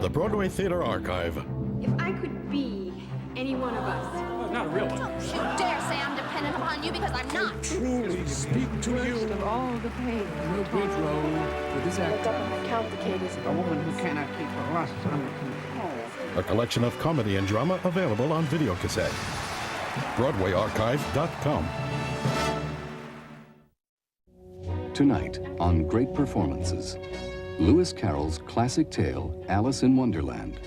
The Broadway Theater Archive. If I could be any one of us. Well, not a real one. Don't you dare say I'm dependent upon you because I'm not. Truly speak to you. Of all the pain. Your bridge role with this Look actor. up and count the cadence. A woman who cannot keep her lust under control. A collection of comedy and drama available on videocassette. BroadwayArchive.com. Tonight on Great Performances, Lewis Carroll's classic tale, Alice in Wonderland,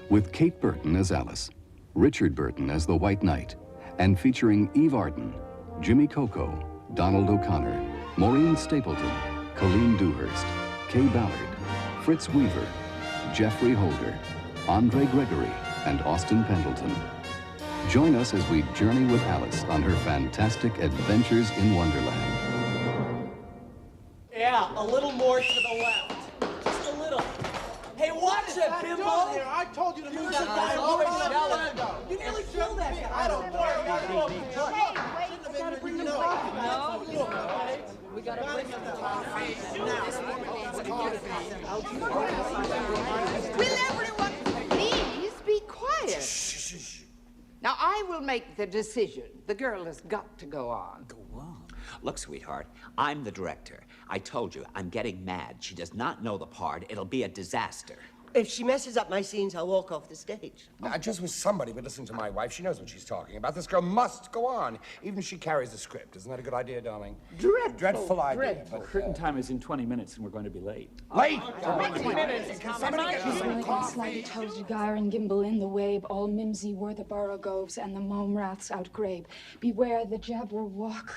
with Kate Burton as Alice, Richard Burton as the White Knight, and featuring Eve Arden, Jimmy Coco, Donald O'Connor, Maureen Stapleton, Colleen Dewhurst, Kay Ballard, Fritz Weaver, Jeffrey Holder, Andre Gregory, and Austin Pendleton. Join us as we journey with Alice on her fantastic adventures in Wonderland. Yeah, a little more to the left. Just a little. Hey, watch it, Bimbo! I told you to move that guy away from the window. You nearly killed that guy. I don't care. We gotta bring him to coffee. Will everyone please be quiet? Now, I will make the decision. The girl has got to go on. Go on? Look, sweetheart, I'm the director. I told you, I'm getting mad. She does not know the part. It'll be a disaster. If she messes up my scenes, I'll walk off the stage. I just wish somebody would listen to my wife. She knows what she's talking about. This girl must go on, even if she carries the script. Isn't that a good idea, darling? Dreadful idea. But, Curtain time is in 20 minutes, and we're going to be late. Late? 20 minutes? Can somebody get us some coffee? Tells you gyre and gimble in the wabe, all mimsy were the borogoves and the mome raths outgrabe. Beware the jabberwock.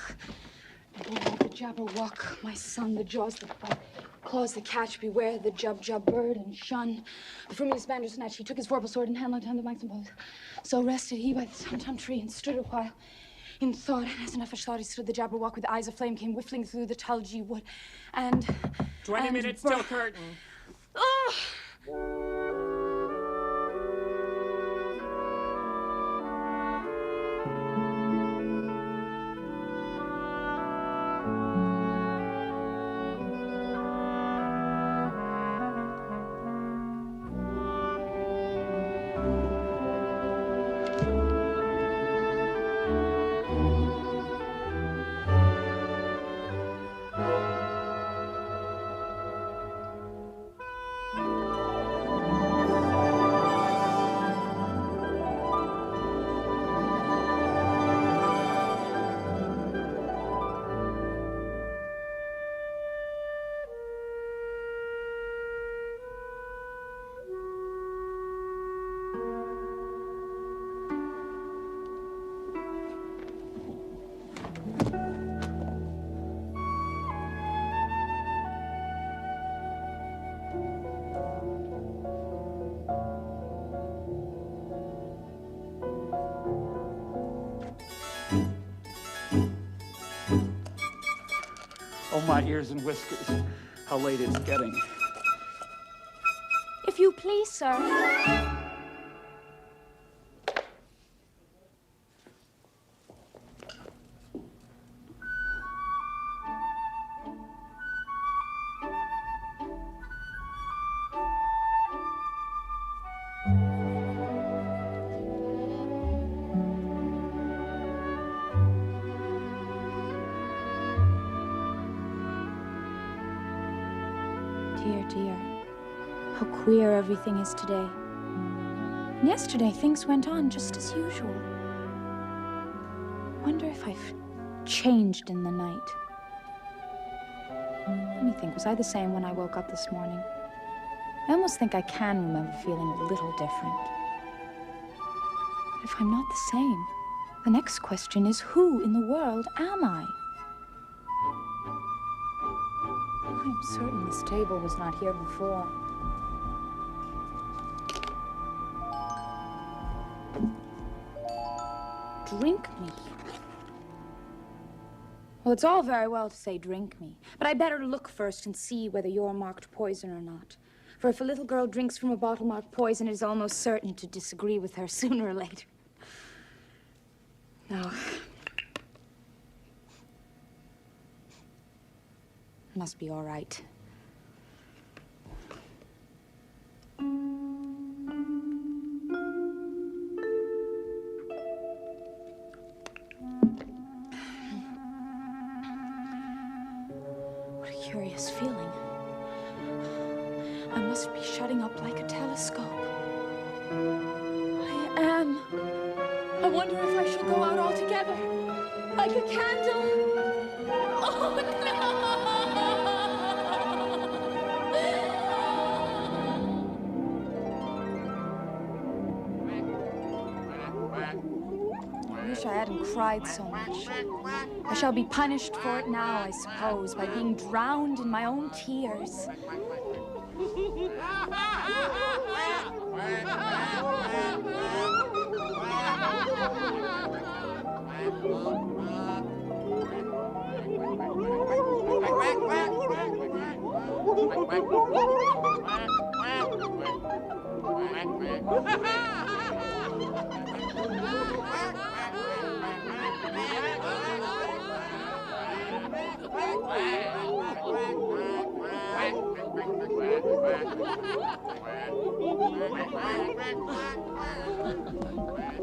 Beware the jabberwock, my son, the jaws that bite, claws that catch, beware the jub bird and shun. The frumious bandersnatch, he took his vorpal sword in hand like the Maxim pose. So rested he by the tum-tum tree and stood a while in thought, and as enough as thought he stood, the jabberwock with eyes of flame came whiffling through the tulgey wood, and 20 minutes till curtain. Oh! Oh, my ears and whiskers. How late it's getting. If you please, sir. Dear, dear, how queer everything is today. And yesterday, things went on just as usual. Wonder if I've changed in the night. Let me think, was I the same when I woke up this morning? I almost think I can remember feeling a little different. But if I'm not the same, the next question is, who in the world am I? I'm certain this table was not here before. Drink me. Well, it's all very well to say drink me, but I better look first and see whether you're marked poison or not. For if a little girl drinks from a bottle marked poison, it is almost certain to disagree with her sooner or later. Now, must be all right. I must be shutting up like a telescope. I am. I wonder if I shall go out altogether, like a candle. Oh, I wish I hadn't cried so much. I shall be punished for it now, I suppose, by being drowned in my own tears.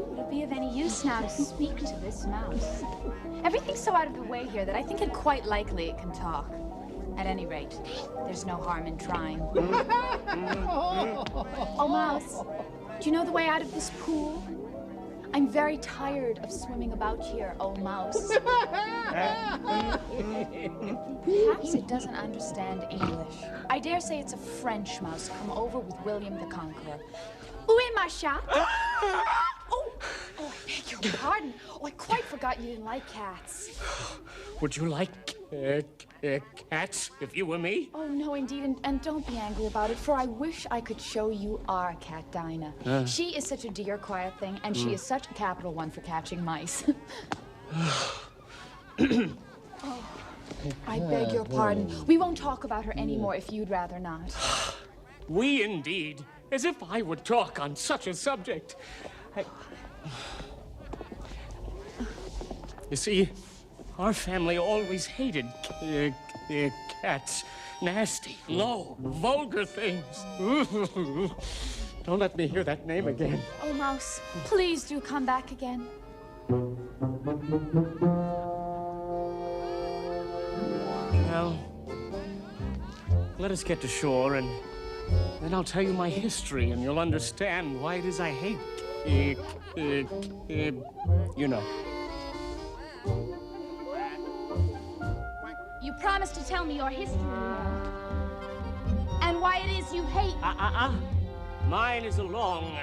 Would it be of any use now to speak to this mouse? Everything's so out of the way here that I think it quite likely it can talk. At any rate, there's no harm in trying. Oh, Mouse, do you know the way out of this pool? I'm very tired of swimming about here, oh Mouse. Perhaps it doesn't understand English. I dare say it's a French mouse come over with William the Conqueror. Où est ma chatte? Oh, I beg your pardon. Oh, I quite forgot you didn't like cats. Would you like cats if you were me? Oh, no, indeed, and don't be angry about it, for I wish I could show you our cat, Dinah. She is such a dear, quiet thing, and she is such a capital one for catching mice. Oh, I beg your pardon. We won't talk about her anymore if you'd rather not. We indeed. As if I would talk on such a subject. You see, our family always hated cats. Nasty, low, vulgar things. Don't let me hear that name again. Oh, Mouse, please do come back again. Well, let us get to shore, and then I'll tell you my history, and you'll understand why it is I hate you know. You promised to tell me your history, you know. And why it is you hate. Mine is a long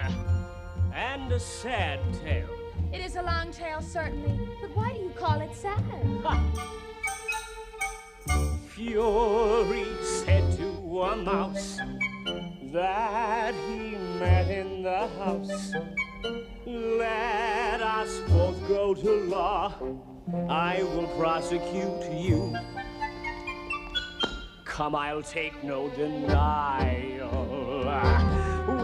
and a sad tale. It is a long tale, certainly. But why do you call it sad? Fury said to a mouse that he met in the house, let us both go to law. I will prosecute you. Come, I'll take no denial.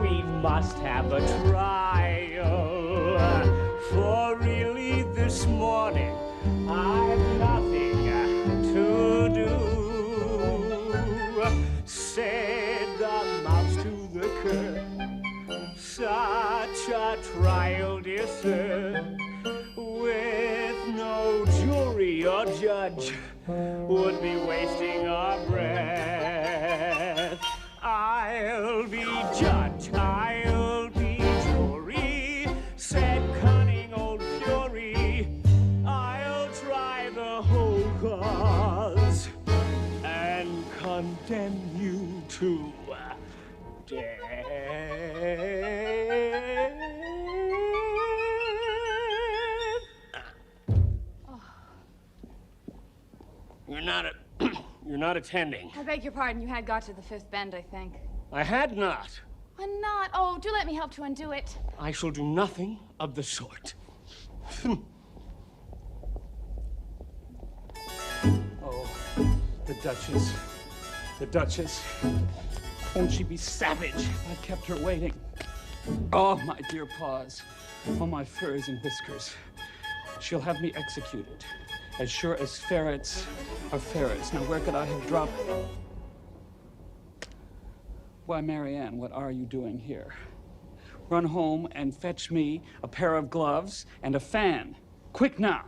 We must have a trial. For really this morning I've nothing to do. Said the mouse to the cur, such a trial, dear sir, with no jury or judge, would be wasting our breath. I'll be judge, I'll be jury, said cunning old fury. I'll try the whole cause and condemn you to death. You're not attending. I beg your pardon, you had got to the fifth bend, I think. I had not. Why not? Oh, do let me help to undo it. I shall do nothing of the sort. Oh, the Duchess. The Duchess. Won't she be savage? I kept her waiting. Oh, my dear paws. Oh, my furs and whiskers. She'll have me executed. As sure as ferrets are ferrets. Now, where could I have dropped? Why, Marianne, what are you doing here? Run home and fetch me a pair of gloves and a fan. Quick now.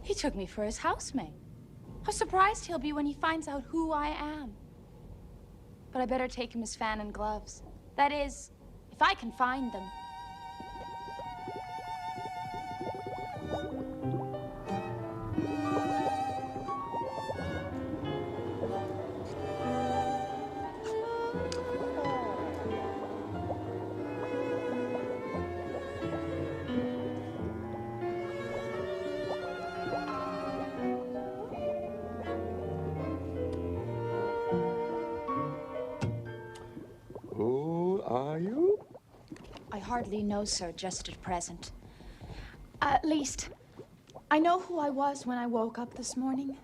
He took me for his housemaid. How surprised he'll be when he finds out who I am. But I better take him his fan and gloves. That is, if I can find them. Who are you? I hardly know, sir, just at present. At least, I know who I was when I woke up this morning.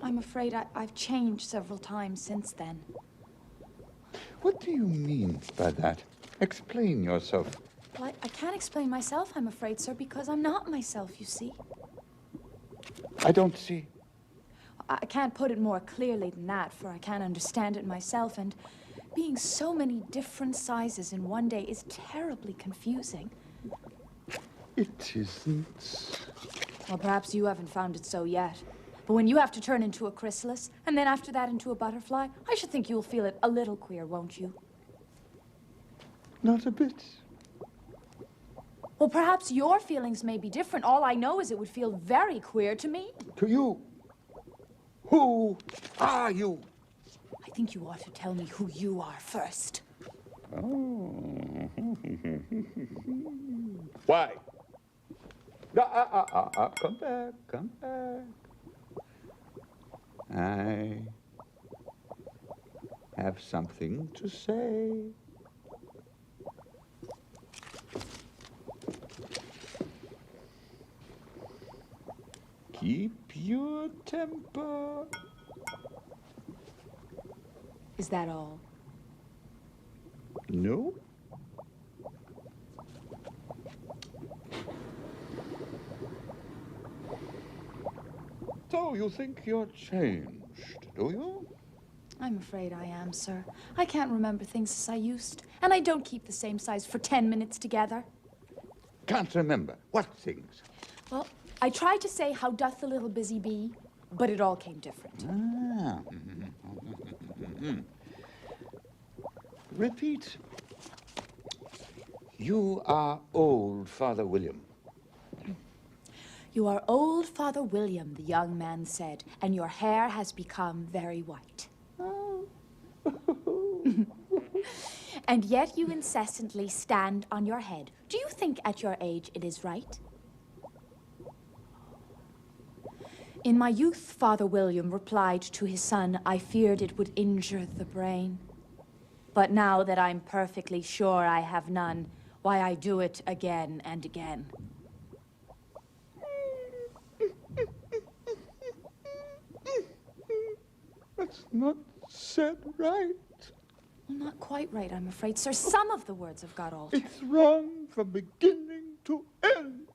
I'm afraid I've changed several times since then. What do you mean by that? Explain yourself. Well, I can't explain myself, I'm afraid, sir, because I'm not myself, you see. I don't see. I can't put it more clearly than that, for I can't understand it myself, and being so many different sizes in one day is terribly confusing. It isn't. Well, perhaps you haven't found it so yet. But when you have to turn into a chrysalis, and then after that into a butterfly, I should think you'll feel it a little queer, won't you? Not a bit. Well, perhaps your feelings may be different. All I know is it would feel very queer to me. To you? Who are you? I think you ought to tell me who you are first. Oh. Why? Come back, come back. I have something to say. Keep your temper. Is that all? No. So you think you're changed, do you? I'm afraid I am, sir. I can't remember things as I used, and I don't keep the same size for 10 minutes together. Can't remember. What things? Well, I tried to say, how doth the little busy bee, but it all came different. Ah. Repeat. You are old, Father William. You are old, Father William, the young man said, and your hair has become very white. And yet you incessantly stand on your head. Do you think at your age it is right? In my youth, Father William replied to his son, I feared it would injure the brain. But now that I'm perfectly sure I have none, why I do it again and again. That's not said right. Well, not quite right, I'm afraid, sir. Some of the words have got altered. It's wrong from beginning to end.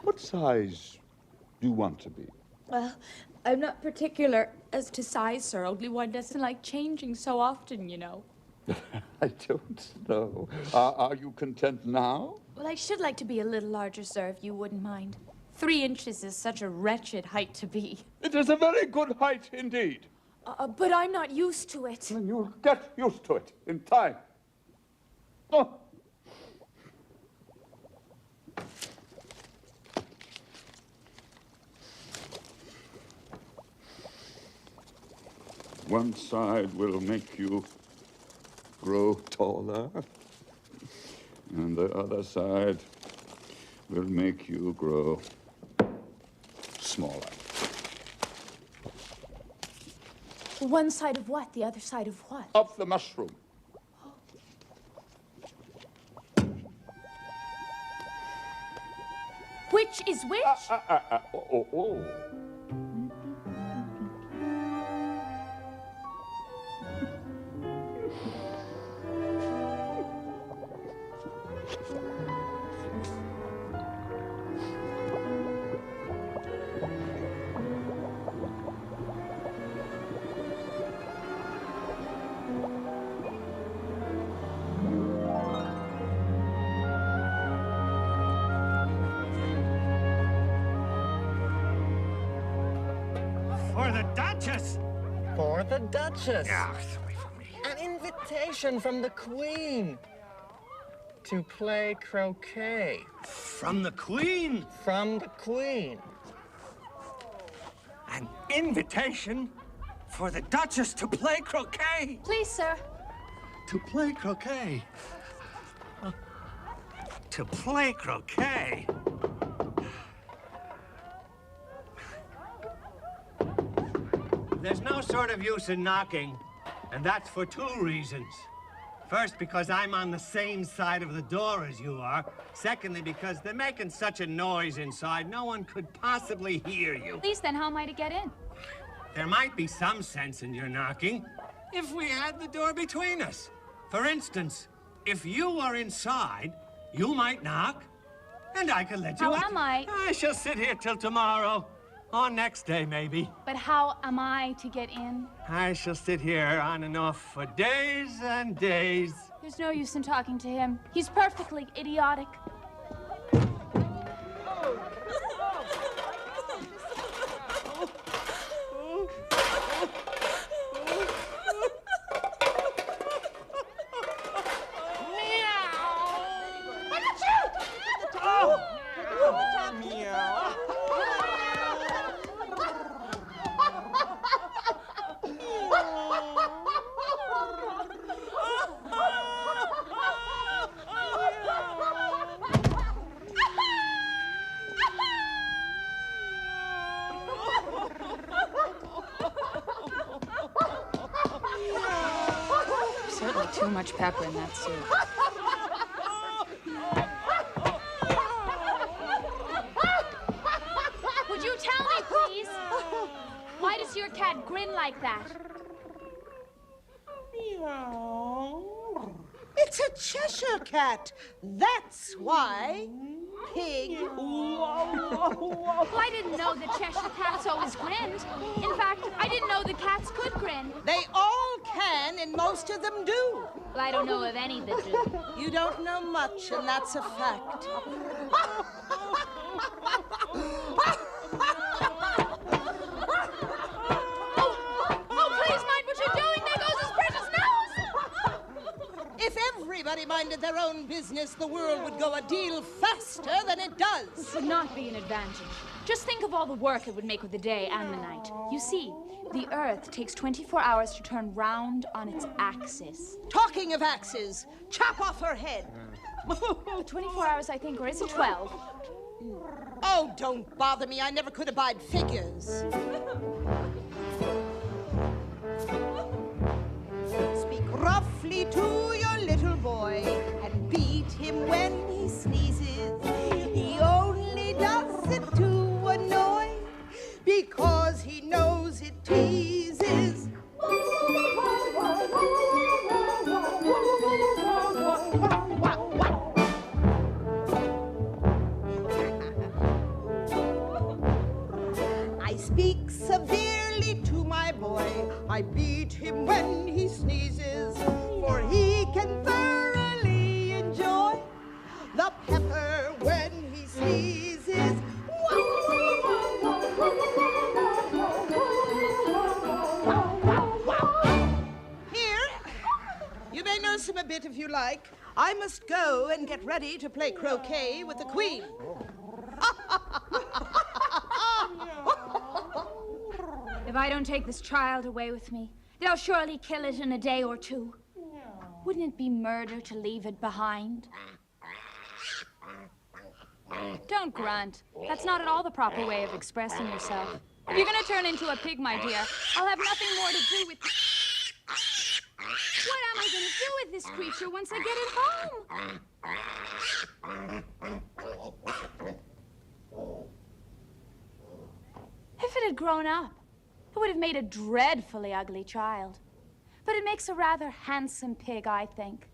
What size do you want to be? Well, I'm not particular as to size, sir. Only one doesn't like changing so often, you know. I don't know. Are you content now? Well, I should like to be a little larger, sir, if you wouldn't mind. 3 inches is such a wretched height to be. It is a very good height indeed. But I'm not used to it. And you'll get used to it in time. Oh. One side will make you grow taller, and the other side will make you grow smaller. One side of what? The other side of what? Of the mushroom. Which is which? Oh. Duchess? For the Duchess. Yeah, it's away from me. An invitation from the Queen to play croquet. From the Queen? From the Queen. An invitation for the Duchess to play croquet? Please, sir. To play croquet? To play croquet? There's no sort of use in knocking, and that's for two reasons. First, because I'm on the same side of the door as you are. Secondly, because they're making such a noise inside, no one could possibly hear you. Please, then, how am I to get in? There might be some sense in your knocking if we had the door between us. For instance, if you were inside, you might knock, and I could let you out. How am I? I shall sit here till tomorrow, or next day, maybe. But how am I to get in? I shall sit here on and off for days and days. There's no use in talking to him. He's perfectly idiotic. Certainly too much pepper in that soup. Would you tell me, please? Why does your cat grin like that? It's a Cheshire cat. That's why. Pig. Well, I didn't know that Cheshire cats always grinned. In fact, I didn't know the cats could grin. They all can, and most of them do. Well, I don't know of any that do. You don't know much, and that's a fact. Oh, please mind what you're doing. There goes his precious nose. If everybody minded their own business, the world would go a deal faster than it does. This would not be an advantage. Just think of all the work it would make with the day and the night. You see, the Earth takes 24 hours to turn round on its axis. Talking of axes, chop off her head. 24 hours, I think, or is it 12? Oh, don't bother me. I never could abide figures. Speak roughly to your little boy and beat him when he sneezes. He only does it to annoy because he knows it teases. I speak severely to my boy. I beat him when he sneezes, for he can thoroughly enjoy the pepper when he sneezes. Here, you may nurse him a bit if you like. I must go and get ready to play croquet with the Queen. If I don't take this child away with me, they'll surely kill it in a day or two. Wouldn't it be murder to leave it behind? Don't grunt. That's not at all the proper way of expressing yourself. If you're going to turn into a pig, my dear, I'll have nothing more to do with... What am I going to do with this creature once I get it home? If it had grown up, it would have made a dreadfully ugly child. But it makes a rather handsome pig, I think.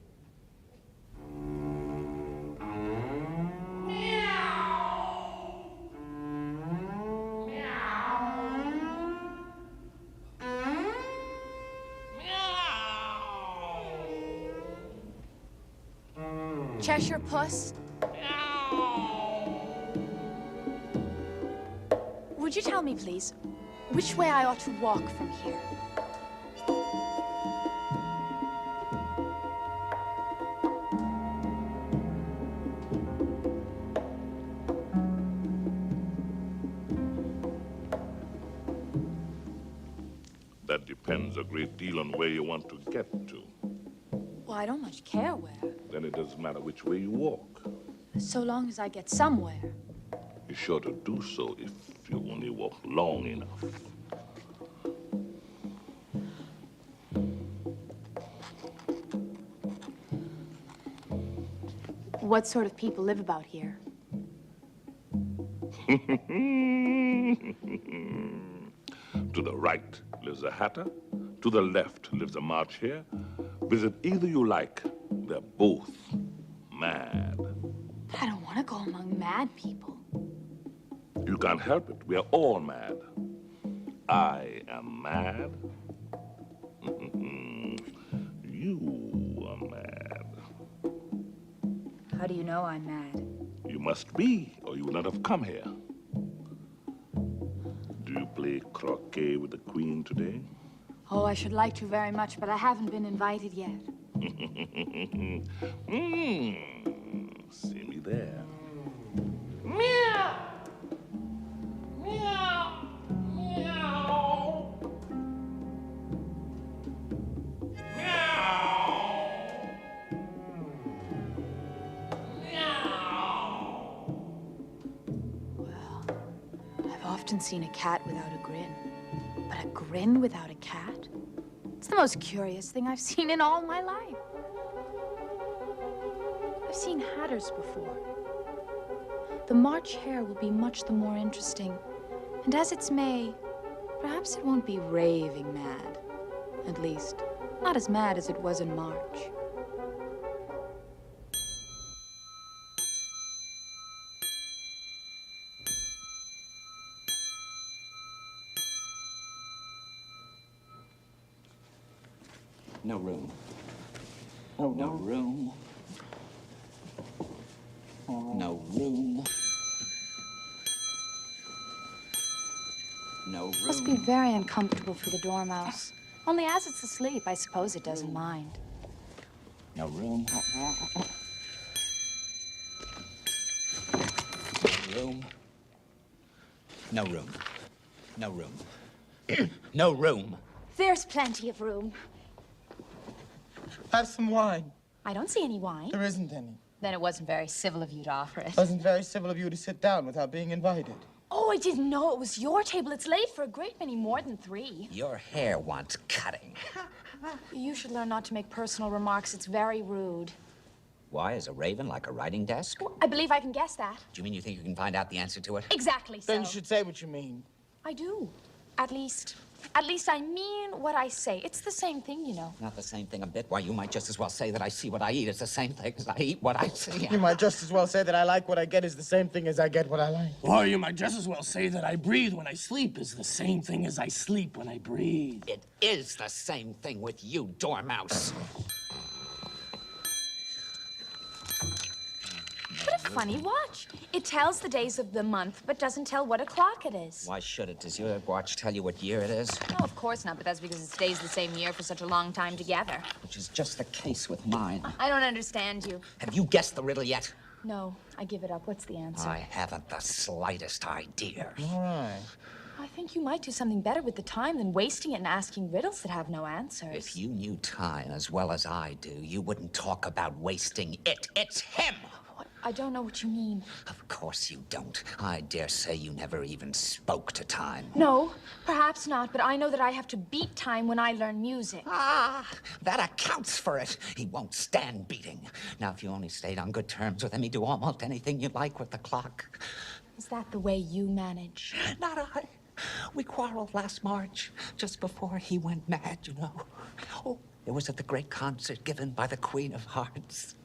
Cheshire Puss? Would you tell me, please, which way I ought to walk from here. That depends a great deal on where you want to get to. Well, I don't much care where, Then it doesn't matter which way you walk. so long as I get somewhere. You're sure to do so if you only walk long enough. What sort of people live about here? To the right lives a hatter. To the left lives a March hare. Visit either you like. They're both mad. But I don't want to go among mad people. You can't help it. We are all mad. I am mad. You are mad. How do you know I'm mad? You must be, or you would not have come here. Do you play croquet with the queen today? Oh, I should like to very much, but I haven't been invited yet. See me there. Meow! Meow! Meow! Well, I've often seen a cat without a grin. But a grin without a cat? It's the most curious thing I've seen in all my life. I've seen hatters before. The March hare will be much the more interesting. And as it's May, perhaps it won't be raving mad. At least, not as mad as it was in March. No room. Oh, no room. No room. No room. Must be very uncomfortable for the dormouse. Only as it's asleep, I suppose it doesn't mind. No room. No room. No room. No room. No room. There's plenty of room. Have some wine. I don't see any wine. There isn't any. Then it wasn't very civil of you to offer it. It wasn't very civil of you to sit down without being invited. Oh, I didn't know it was your table. It's late for a great many more than 3. Your hair wants cutting. You should learn not to make personal remarks. It's very rude. Why, is a raven like a writing desk? Well, I believe I can guess that. Do you mean you think you can find out the answer to it? Exactly so. Then you should say what you mean. I do. At least I mean what I say. It's the same thing, you know. Not the same thing a bit. Why, you might just as well say that I see what I eat. It's the same thing as I eat what I see. You might just as well say that I like what I get is the same thing as I get what I like. Or you might just as well say that I breathe when I sleep is the same thing as I sleep when I breathe. It is the same thing with you, dormouse. What a funny watch. It tells the days of the month, but doesn't tell what o'clock it is. Why should it? Does your watch tell you what year it is? No, of course not, but that's because it stays the same year for such a long time together. Which is just the case with mine. I don't understand you. Have you guessed the riddle yet? No, I give it up. What's the answer? I haven't the slightest idea. All right. I think you might do something better with the time than wasting it and asking riddles that have no answers. If you knew time as well as I do, you wouldn't talk about wasting it. It's him! I don't know what you mean. Of course you don't. I dare say you never even spoke to time. No, perhaps not, but I know that I have to beat time when I learn music. Ah, that accounts for it. He won't stand beating. Now, if you only stayed on good terms with him, he'd do almost anything you like with the clock. Is that the way you manage? Not I. We quarreled last March, just before he went mad, you know. Oh, it was at the great concert given by the Queen of Hearts.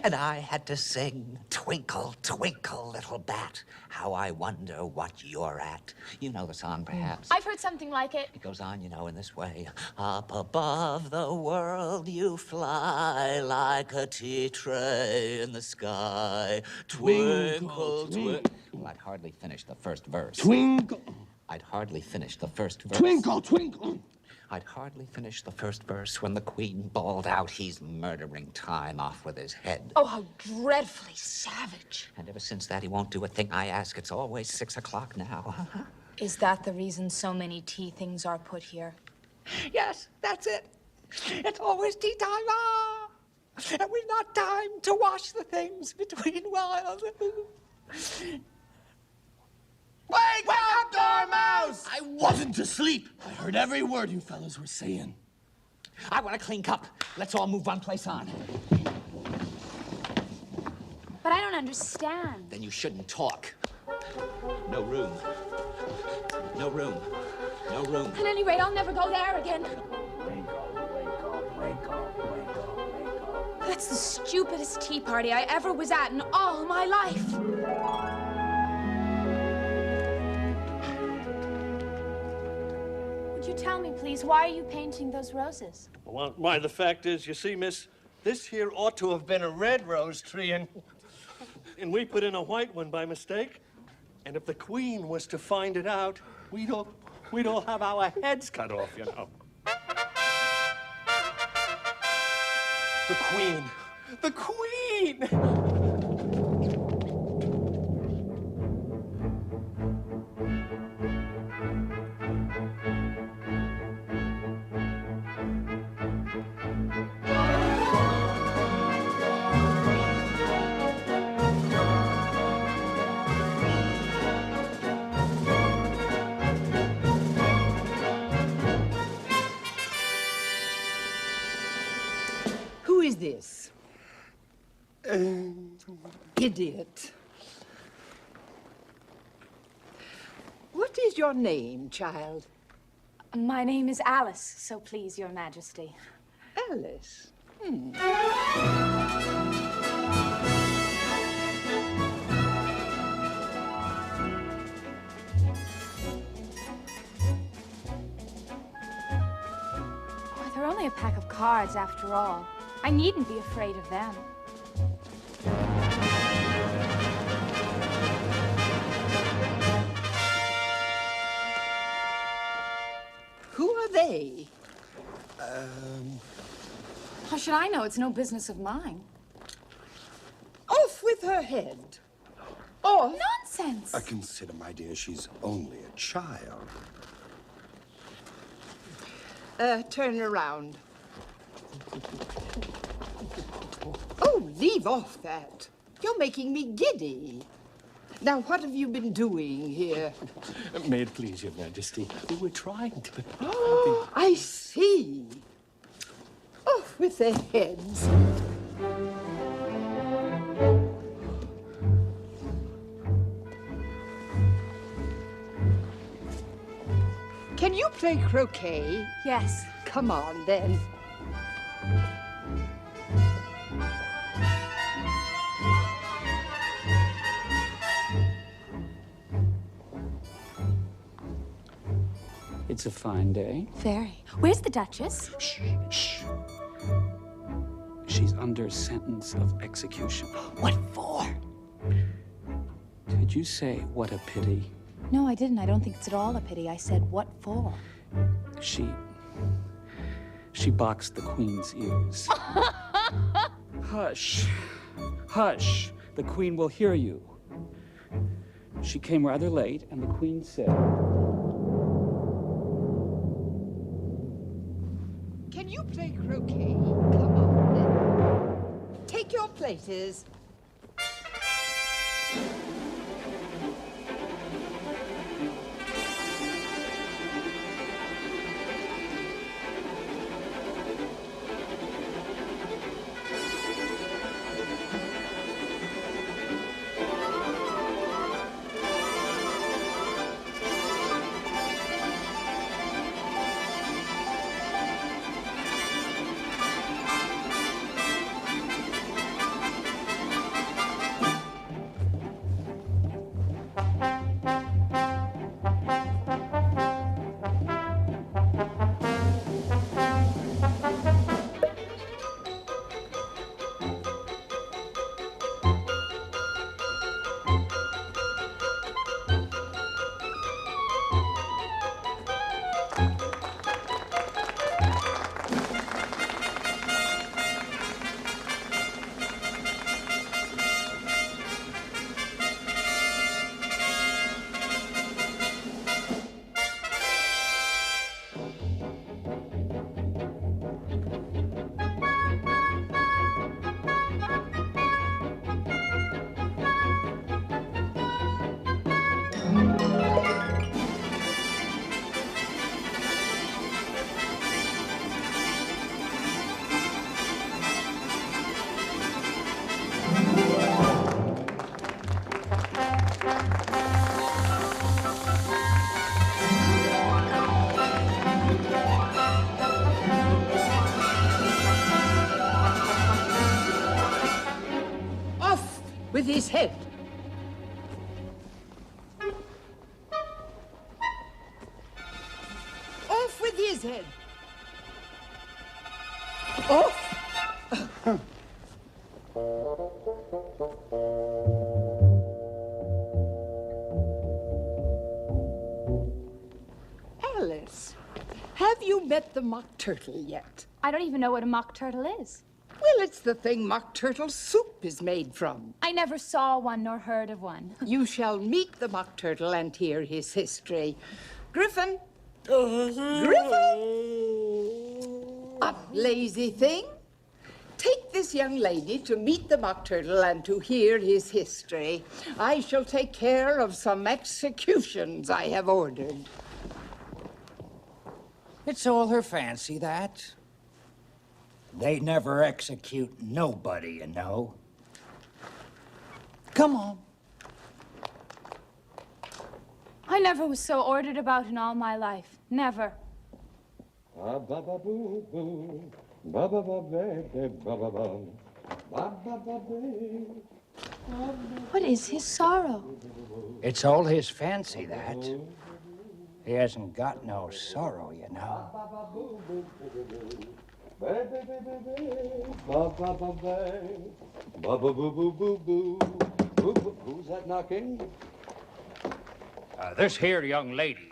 And I had to sing, Twinkle, Twinkle, Little Bat, how I wonder what you're at. You know the song, perhaps. I've heard something like it. It goes on, you know, in this way. Up above the world you fly like a tea tray in the sky. Twinkle, twinkle. Well, I'd hardly finished the first verse. Twinkle. I'd hardly finished the first verse. Twinkle, twinkle! I'd hardly finished the first verse when the Queen bawled out, "He's murdering time, off with his head." Oh, how dreadfully savage. And ever since that, he won't do a thing I ask. It's always 6 o'clock now. Is that the reason so many tea things are put here? Yes, that's it. It's always tea time. Ah! And we've not time to wash the things between whiles. Wake up, Dormouse! I wasn't asleep. I heard every word you fellas were saying. I want a clean cup. Let's all move one place on. But I don't understand. Then you shouldn't talk. No room. No room. No room. At any rate, I'll never go there again. That's the stupidest tea party I ever was at in all my life. Would you tell me, please, why are you painting those roses? Well, why, the fact is, you see, miss, this here ought to have been a red rose tree, and we put in a white one by mistake. And if the Queen was to find it out, we'd all have our heads cut off, you know. The Queen! The Queen! Who is this? Idiot. What is your name, child? My name is Alice, so please, Your Majesty. Alice? Oh, they're only a pack of cards, after all. I needn't be afraid of them. Who are they? How should I know? It's no business of mine. Off with her head. Off. Nonsense! Consider, my dear, she's only a child. Turn around. Oh, leave off that. You're making me giddy. Now, what have you been doing here? May it please your Majesty, we were trying to... Oh, I see. Off with their heads. Can you play croquet? Yes. Come on, then. It's a fine day. Very. Where's the Duchess? Shh, shh. She's under sentence of execution. What for? Did you say, what a pity? No, I didn't. I don't think it's at all a pity. I said, what for? She boxed the Queen's ears. Hush. Hush. The Queen will hear you. She came rather late, and the Queen said... Can you play croquet? Come on, then. Take your places. with his head. Off with his head. Off. Alice, have you met the mock turtle yet? I don't even know what a mock turtle is. Well, it's the thing mock turtle soup is made from. I never saw one nor heard of one. You shall meet the mock turtle and hear his history. Griffin! Griffin! Up, lazy thing. Take this young lady to meet the mock turtle and to hear his history. I shall take care of some executions I have ordered. It's all her fancy, that. They never execute nobody, you know. Come on. I never was so ordered about in all my life. Never. What is his sorrow? It's all his fancy, that. He hasn't got no sorrow, you know. Who's that knocking? This here young lady,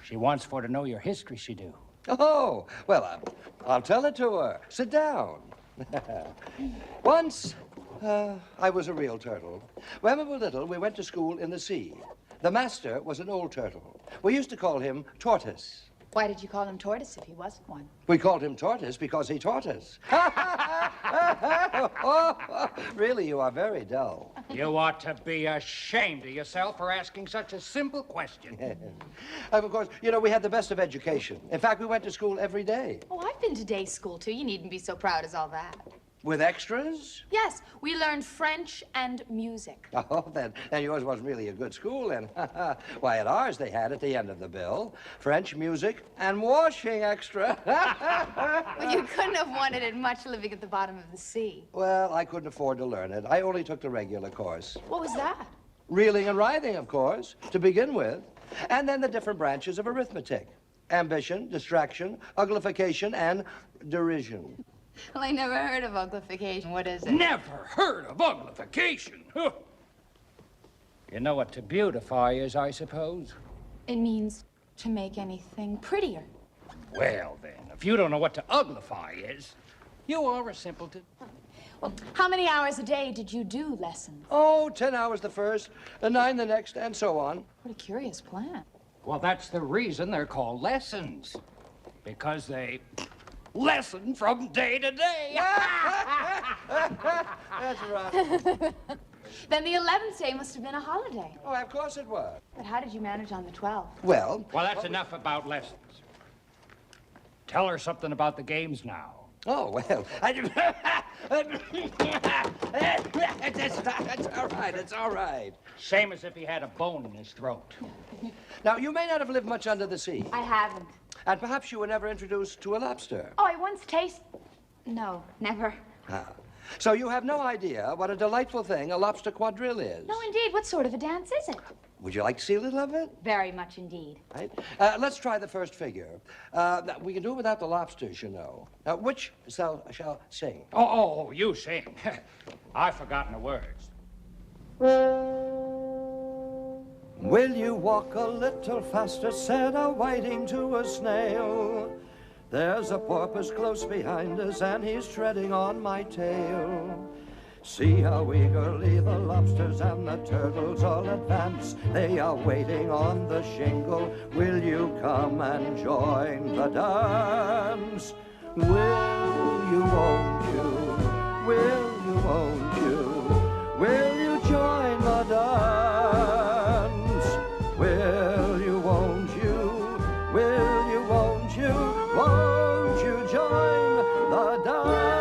she wants for to know your history, she do. Oh, well, I'll tell it to her. Sit down. Once, I was a real turtle. When we were little, we went to school in the sea. The master was an old turtle. We used to call him Tortoise. Why did you call him Tortoise if he wasn't one? We called him Tortoise because he taught us. Really, you are very dull. You ought to be ashamed of yourself for asking such a simple question. Of course, you know, we had the best of education. In fact, we went to school every day. Oh, I've been to day school, too. You needn't be so proud as all that. With extras? Yes, we learned French and music. Oh, then yours was really a good school, then. Why, at ours they had at the end of the bill French, music, and washing extra. Well, you couldn't have wanted it much living at the bottom of the sea. Well, I couldn't afford to learn it. I only took the regular course. What was that? Reeling and writhing, of course, to begin with. And then the different branches of arithmetic. Ambition, distraction, uglification, and derision. Well, I never heard of uglification. What is it? Never heard of uglification? Huh. You know what to beautify is, I suppose? It means to make anything prettier. Well, then, if you don't know what to uglify is, you are a simpleton. Well, how many hours a day did you do lessons? Oh, 10 hours the first, 9 the next, and so on. What a curious plan. Well, that's the reason they're called lessons. Because they lesson from day to day. That's right. Then the 11th day must have been a holiday. Oh, of course it was. But how did you manage on the 12th? Well, that's enough about lessons. Tell her something about the games now. Oh, well, it's all right, it's all right. Same as if he had a bone in his throat. Now, you may not have lived much under the sea. I haven't. And perhaps you were never introduced to a lobster. Oh, I once tasted... No, never. Ah. So you have no idea what a delightful thing a lobster quadrille is. No, indeed. What sort of a dance is it? Would you like to see a little of it? Very much indeed. Right. Let's try the first figure. We can do it without the lobsters, you know. Which shall sing? Oh, you sing. I've forgotten the words. Will you walk a little faster, said a whiting to a snail. There's a porpoise close behind us, and he's treading on my tail. See how eagerly the lobsters and the turtles all advance. They are waiting on the shingle. Will you come and join the dance? Will you, won't you? Will you, won't you? Will you join the dance? Will you, won't you? Will you, won't you? Won't you join the dance?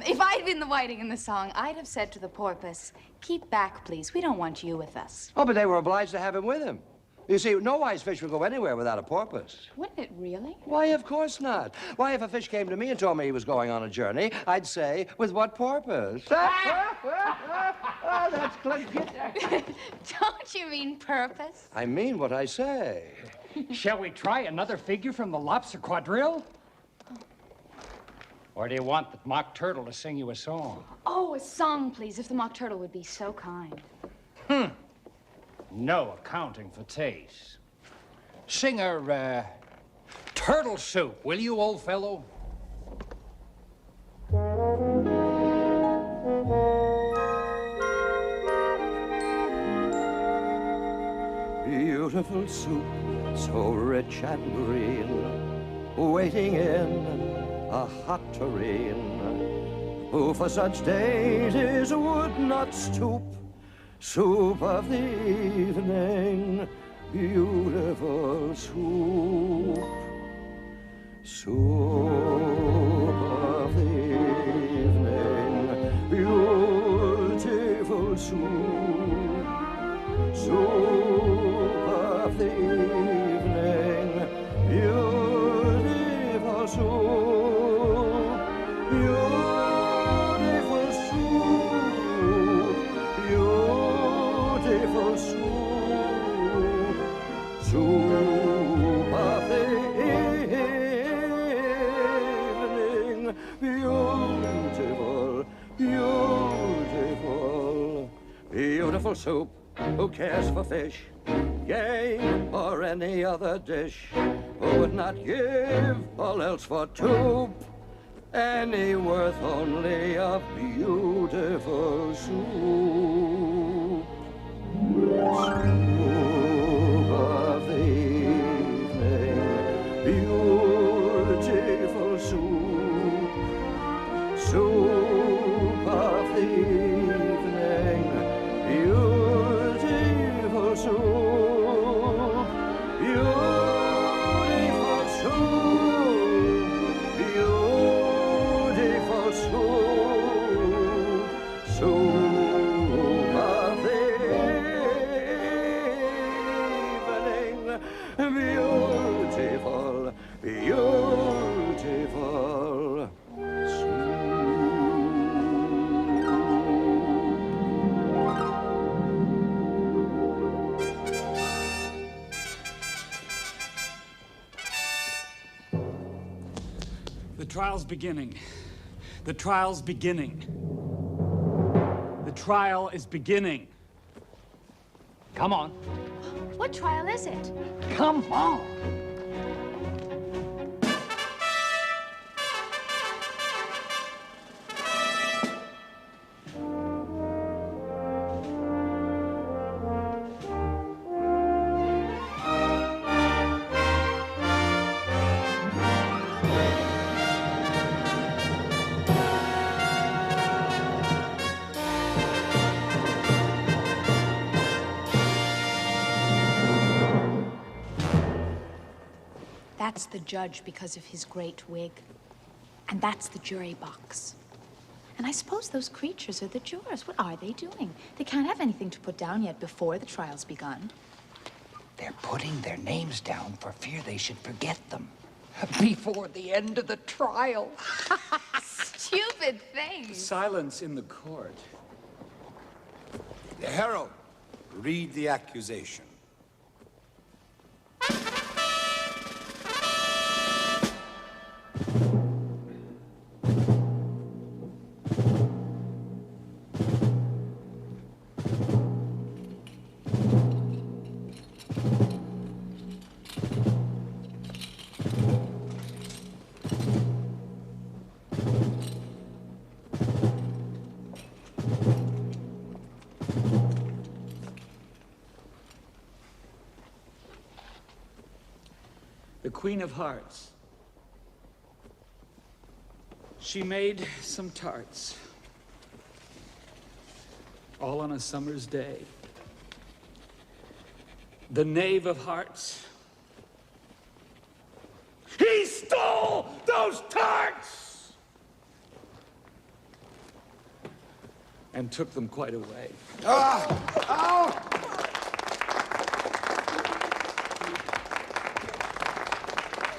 If I'd been the whiting in the song, I'd have said to the porpoise, keep back, please. We don't want you with us. Oh, but they were obliged to have him with him. You see, no wise fish would go anywhere without a porpoise. Wouldn't it really? Why, of course not. Why, if a fish came to me and told me he was going on a journey, I'd say, with what porpoise? Oh, that's clever. Don't you mean purpose? I mean what I say. Shall we try another figure from the lobster quadrille? Or do you want the mock turtle to sing you a song? Oh, a song, please, if the mock turtle would be so kind. No accounting for taste. Sing her, turtle soup, will you, old fellow? Beautiful soup, so rich and green, waiting in a hot tureen. Who for such dainties would not stoop? Soup of the evening, beautiful soup. Soup of the evening, beautiful soup. Soup of the evening, beautiful soup. Beautiful soup. Beautiful soup. Soup of the evening, beautiful, beautiful, beautiful soup. Who cares for fish, game, or any other dish? Who would not give all else for soup? Any worth only of beautiful soup. Soup of the evening, beautiful soup. Soup of the evening, beautiful soup. Beautiful soup. Beautiful soup. Soup of the evening, beautiful, beautiful The trial's beginning. The trial's beginning. The trial is beginning. Come on. What trial is it? Come on. That's the judge because of his great wig. And that's the jury box. And I suppose those creatures are the jurors. What are they doing? They can't have anything to put down yet before the trial's begun. They're putting their names down for fear they should forget them before the end of the trial. Stupid thing. Silence in the court. The herald, read the accusation. The Queen of Hearts. She made some tarts, all on a summer's day. The Knave of Hearts. He stole those tarts! and took them quite away.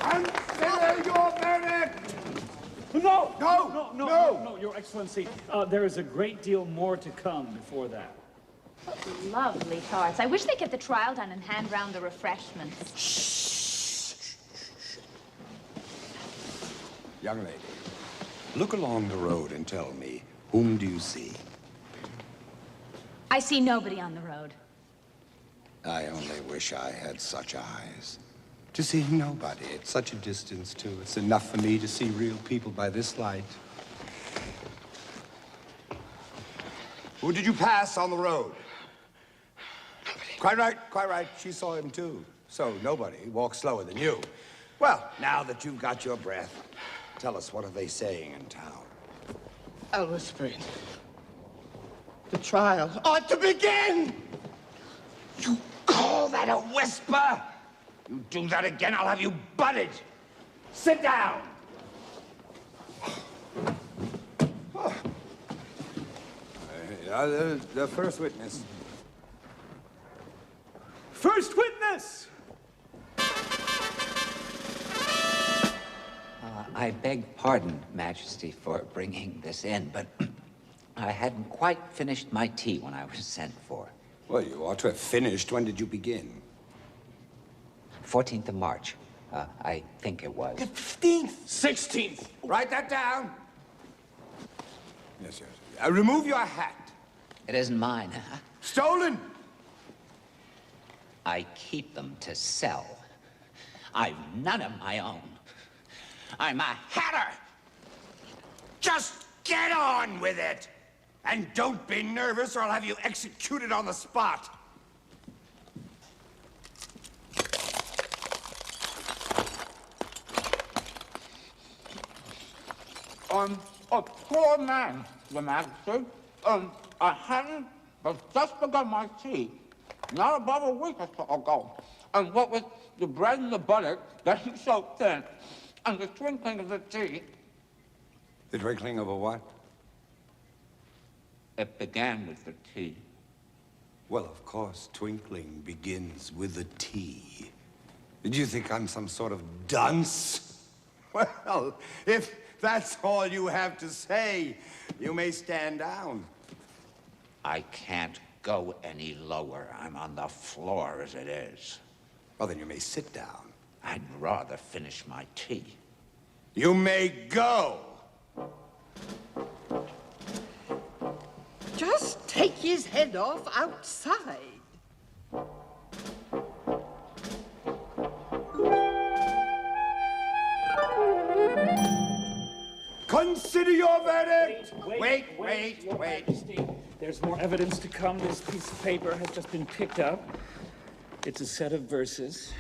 Consider your verdict! No, Your Excellency. There is a great deal more to come before that. Lovely tarts. I wish they'd get the trial done and hand round the refreshments. Young lady, look along the road and tell me, whom do you see? I see nobody on the road. I only wish I had such eyes. To see nobody at such a distance, too. It's enough for me to see real people by this light. Who did you pass on the road? Quite right. She saw him, too. So nobody walks slower than you. Well, now that you've got your breath, tell us, what are they saying in town? Elvis Spring. The trial ought to begin! You call that a whisper? You do that again, I'll have you butted. Sit down. The first witness. First witness! I beg pardon, Majesty, for bringing this in, but I hadn't quite finished my tea when I was sent for. Well, you ought to have finished. When did you begin? 14th of March, I think it was. 15th. 16th. Write that down. Yes. Remove your hat. It isn't mine, huh? Stolen! I keep them to sell. I've none of my own. I'm a hatter! Just get on with it! And don't be nervous or I'll have you executed on the spot. A poor man, Your Majesty. I hadn't just begun my tea, not above a week or so ago. And what with the bread and the butter getting so thin, and the twinkling of the tea. The twinkling of a what? It began with the tea. Well, of course, twinkling begins with the tea. Did you think I'm some sort of dunce? Well, if that's all you have to say, you may stand down. I can't go any lower. I'm on the floor as it is. Well, then you may sit down. I'd rather finish my tea. You may go. Just take his head off outside. Consider your verdict! Wait. There's more evidence to come. This piece of paper has just been picked up. It's a set of verses.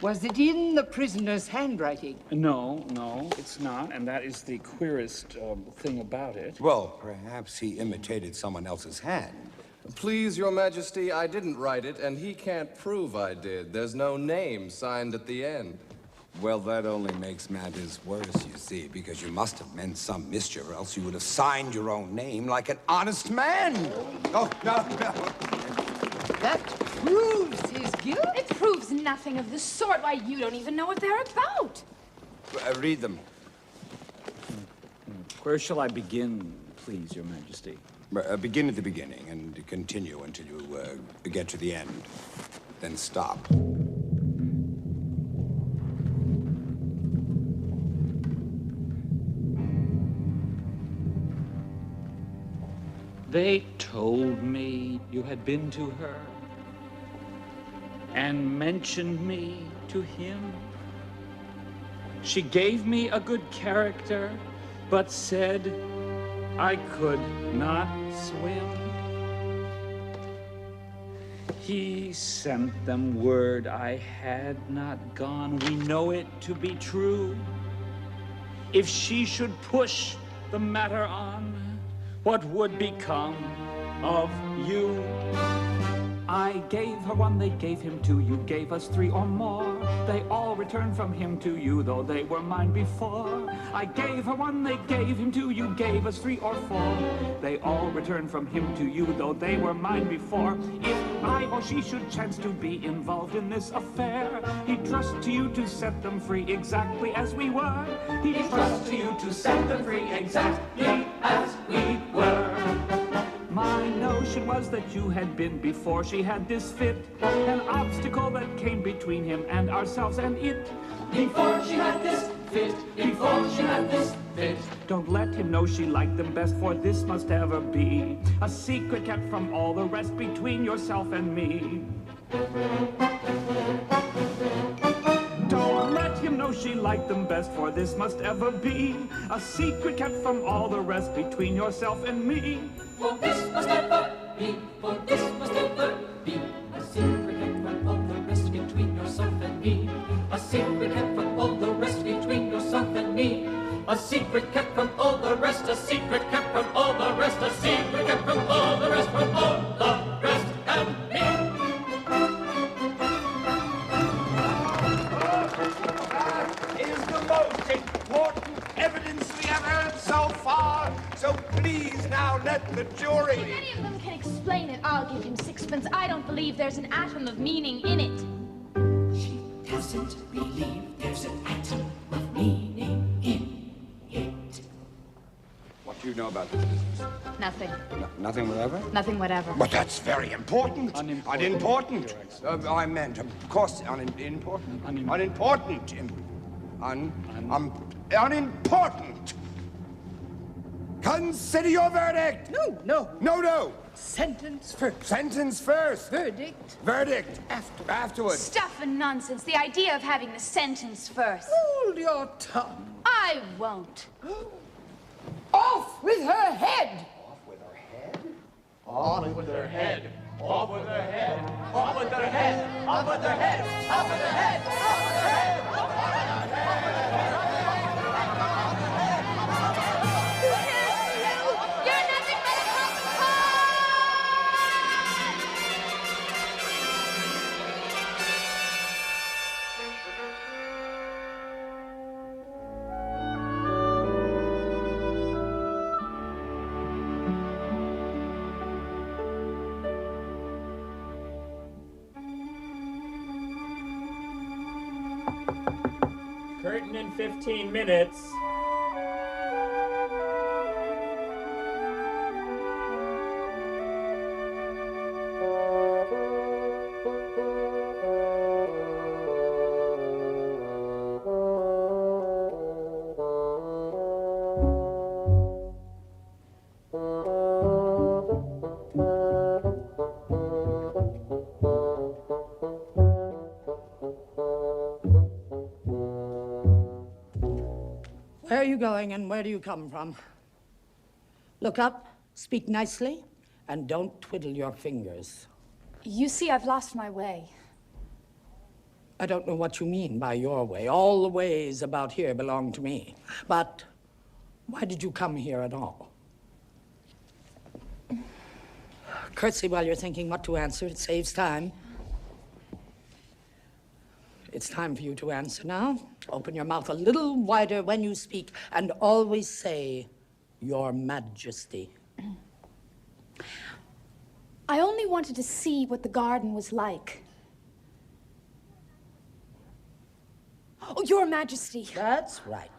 Was it in the prisoner's handwriting? No, it's not, and that is the queerest thing about it. Well, perhaps he imitated someone else's hand. Please, Your Majesty, I didn't write it, and he can't prove I did. There's no name signed at the end. Well, that only makes matters worse, you see, because you must have meant some mischief, or else you would have signed your own name like an honest man. Oh, no. That proves his guilt. It proves nothing of the sort. Why, you don't even know what they're about. Read them. Where shall I begin, please, Your Majesty? Begin at the beginning and continue until you get to the end. Then stop. They told me you had been to her and mentioned me to him. She gave me a good character, but said I could not swim. He sent them word I had not gone. We know it to be true. If she should push the matter on, what would become of you? I gave her one, they gave him two, you gave us three or more. They all returned from him to you, though they were mine before. I gave her one, they gave him two, you gave us three or four. They all returned from him to you, though they were mine before. If I or she should chance to be involved in this affair, he'd trust to you to set them free exactly as we were. He'd trust to you to set them free exactly as we were. My notion was that you had been before she had this fit, an obstacle that came between him and ourselves and it. Before she had this fit, before she had this fit. Don't let him know she liked them best, for this must ever be a secret kept from all the rest between yourself and me. Don't let him know she liked them best, for this must ever be a secret kept from all the rest between yourself and me. For this must ever be, for this must ever be a secret kept from all the rest between yourself and me. A secret kept from all the rest between yourself and me. A secret kept from all the rest, a secret kept from all the rest, a secret kept from all the rest, from all the rest and me. That is the most important evidence we have heard so far. So please now let the jury... If any of them can explain it, I'll give him sixpence. I don't believe there's an atom of meaning in it. She doesn't believe there's an atom of meaning in it. What do you know about this business? Nothing. Nothing whatever? Nothing whatever. But that's very important. Unimportant. I meant, of course, unimportant. Unimportant. Unimportant. Consider your verdict. No. Sentence first. Sentence first. Verdict. Verdict. Afterwards. Stuff and nonsense. The idea of having the sentence first. Hold your tongue. I won't. Off with her head. On with their head. Off with their head. Off with their head. Off with their head. Off with their head. Off with their head. Curtain in 15 minutes. Where are you going and where do you come from? Look up, speak nicely, and don't twiddle your fingers. You see, I've lost my way. I don't know what you mean by your way. All the ways about here belong to me. But why did you come here at all? Curtsy while you're thinking what to answer. It saves time. It's time for you to answer now. Open your mouth a little wider when you speak, and always say, Your Majesty. I only wanted to see what the garden was like. Oh, Your Majesty. That's right.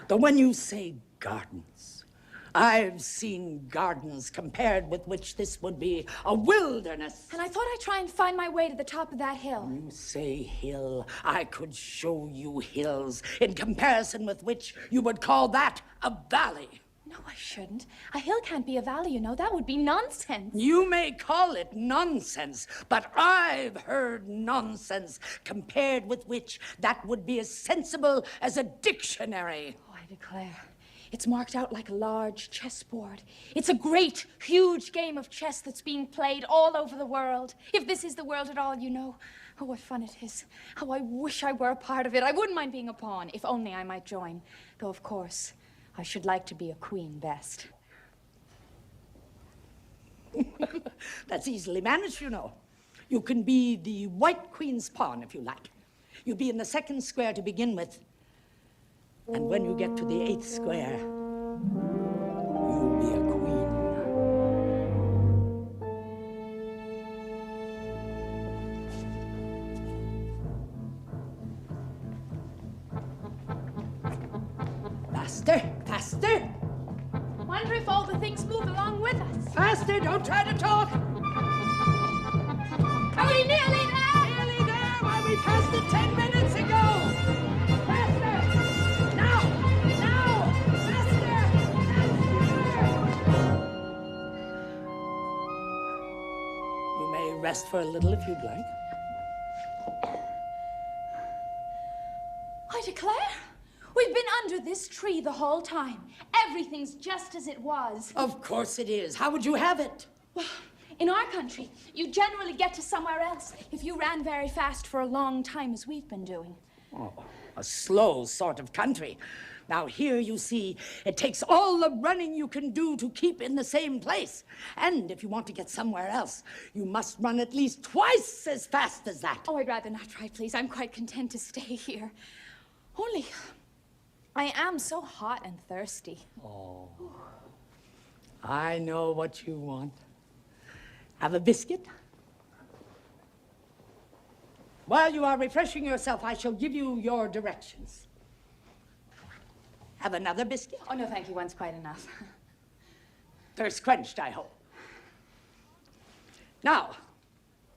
But when you say gardens, I've seen gardens compared with which this would be a wilderness. And I thought I'd try and find my way to the top of that hill. You say hill. I could show you hills in comparison with which you would call that a valley. No, I shouldn't. A hill can't be a valley, you know. That would be nonsense. You may call it nonsense, but I've heard nonsense compared with which that would be as sensible as a dictionary. Oh, I declare. It's marked out like a large chessboard. It's a great, huge game of chess that's being played all over the world. If this is the world at all, you know. Oh, what fun it is. How I wish I were a part of it. I wouldn't mind being a pawn, if only I might join. Though, of course, I should like to be a queen best. That's easily managed, you know. You can be the White Queen's pawn, if you like. You'll be in the 2nd square to begin with. And when you get to the 8th square, you'll be a queen. Faster, faster! Wonder if all the things move along with us. Faster, don't try to talk! Are we nearly there? Nearly there! Why, we passed it 10 minutes ago! Faster! Now! Now! Faster! Faster! You may rest for a little if you'd like. I declare, we've been under this tree the whole time. Everything's just as it was. Of course it is. How would you have it? Well, in our country, you generally get to somewhere else if you ran very fast for a long time, as we've been doing. Oh, a slow sort of country. Now here, you see, it takes all the running you can do to keep in the same place. And if you want to get somewhere else, you must run at least twice as fast as that. Oh, I'd rather not try, please. I'm quite content to stay here. Only, I am so hot and thirsty. Oh, I know what you want. Have a biscuit? While you are refreshing yourself, I shall give you your directions. Have another biscuit? Oh, no, thank you. One's quite enough. Thirst quenched, I hope. Now,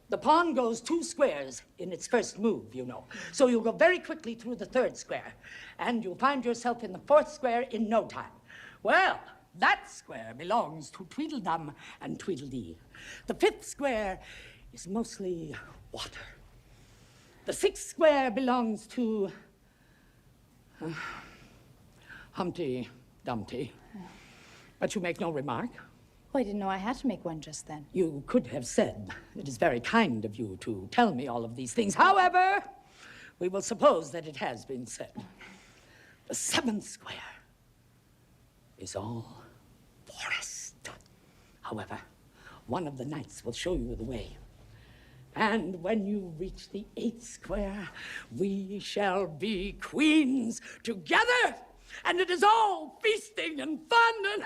the pawn goes 2 squares in its first move, you know. So you'll go very quickly through the 3rd square, and you'll find yourself in the 4th square in no time. Well, that square belongs to Tweedledum and Tweedledee. The 5th square is mostly water. The 6th square belongs to Humpty Dumpty. But you make no remark. Oh, I didn't know I had to make one just then. You could have said, it is very kind of you to tell me all of these things. However, we will suppose that it has been said. The 7th square is all forest. However, one of the knights will show you the way. And when you reach the 8th square, we shall be queens together. And it is all feasting and fun and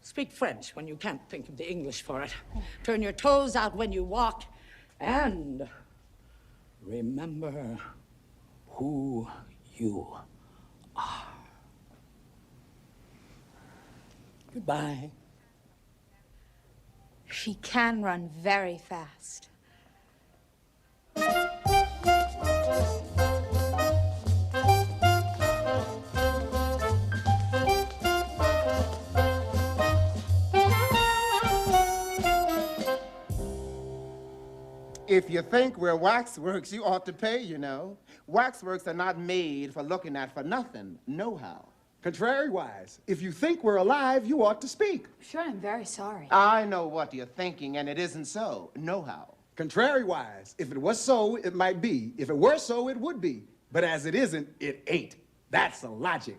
Speak French when you can't think of the English for it. Turn your toes out when you walk. And remember who you are. Goodbye. She can run very fast. If you think we're waxworks, you ought to pay, you know. Waxworks are not made for looking at for nothing. Know-how. Contrariwise, if you think we're alive, you ought to speak. Sure, I'm very sorry. I know what you're thinking, and it isn't so. Know-how. Contrariwise, if it was so, it might be. If it were so, it would be. But as it isn't, it ain't. That's the logic.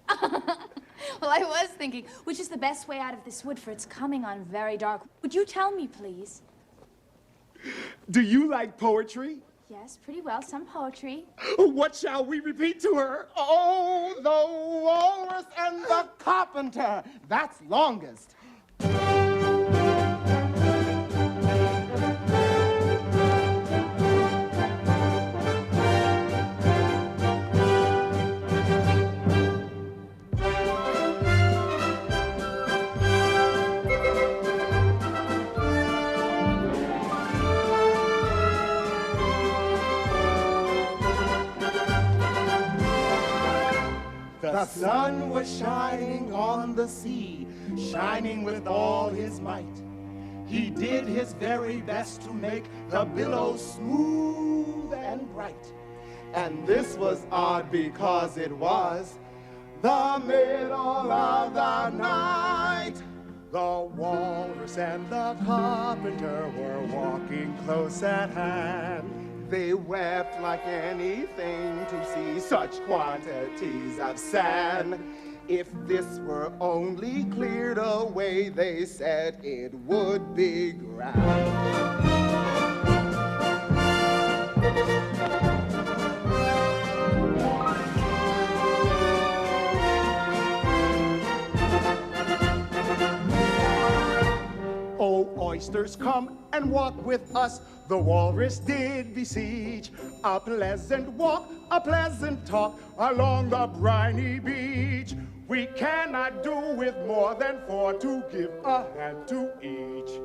Well, I was thinking, which is the best way out of this wood, for it's coming on very dark. Would you tell me, please? Do you like poetry? Yes, pretty well. Some poetry. What shall we repeat to her? Oh, the walrus and the carpenter. That's longest. The sun was shining on the sea, shining with all his might. He did his very best to make the billows smooth and bright. And this was odd because it was the middle of the night. The walrus and the carpenter were walking close at hand. They wept like anything to see such quantities of sand. If this were only cleared away, they said it would be grand. Oh, oysters, come and walk with us. The walrus did besiege. A pleasant walk, a pleasant talk along the briny beach. We cannot do with more than 4 to give a hand to each.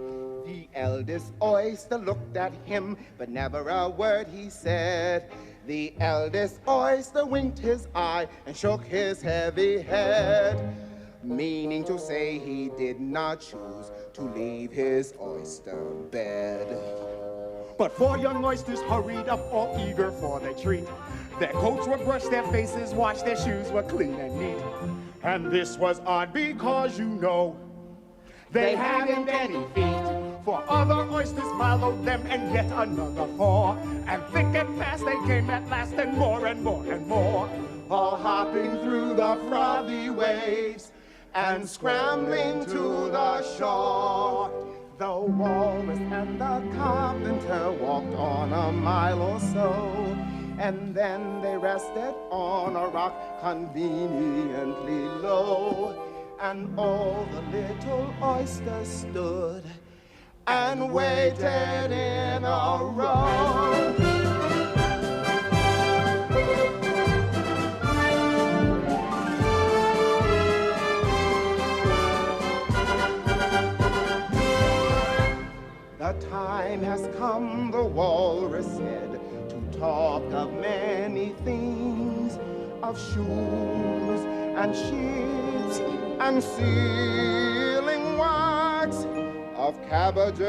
The eldest oyster looked at him, but never a word he said. The eldest oyster winked his eye and shook his heavy head, meaning to say he did not choose to leave his oyster bed. But 4 young oysters hurried up, all eager for their treat. Their coats were brushed, their faces washed, their shoes were clean and neat. And this was odd because, you know, they hadn't any feet. For other oysters followed them, and yet another 4. And thick and fast they came at last, and more and more and more, all hopping through the frothy waves and scrambling to the shore. The walrus and the carpenter walked on a mile or so, and then they rested on a rock conveniently low. And all the little oysters stood and waited in a row. The time has come, the walrus said, to talk of many things, of shoes and ships and sealing wax, of cabbages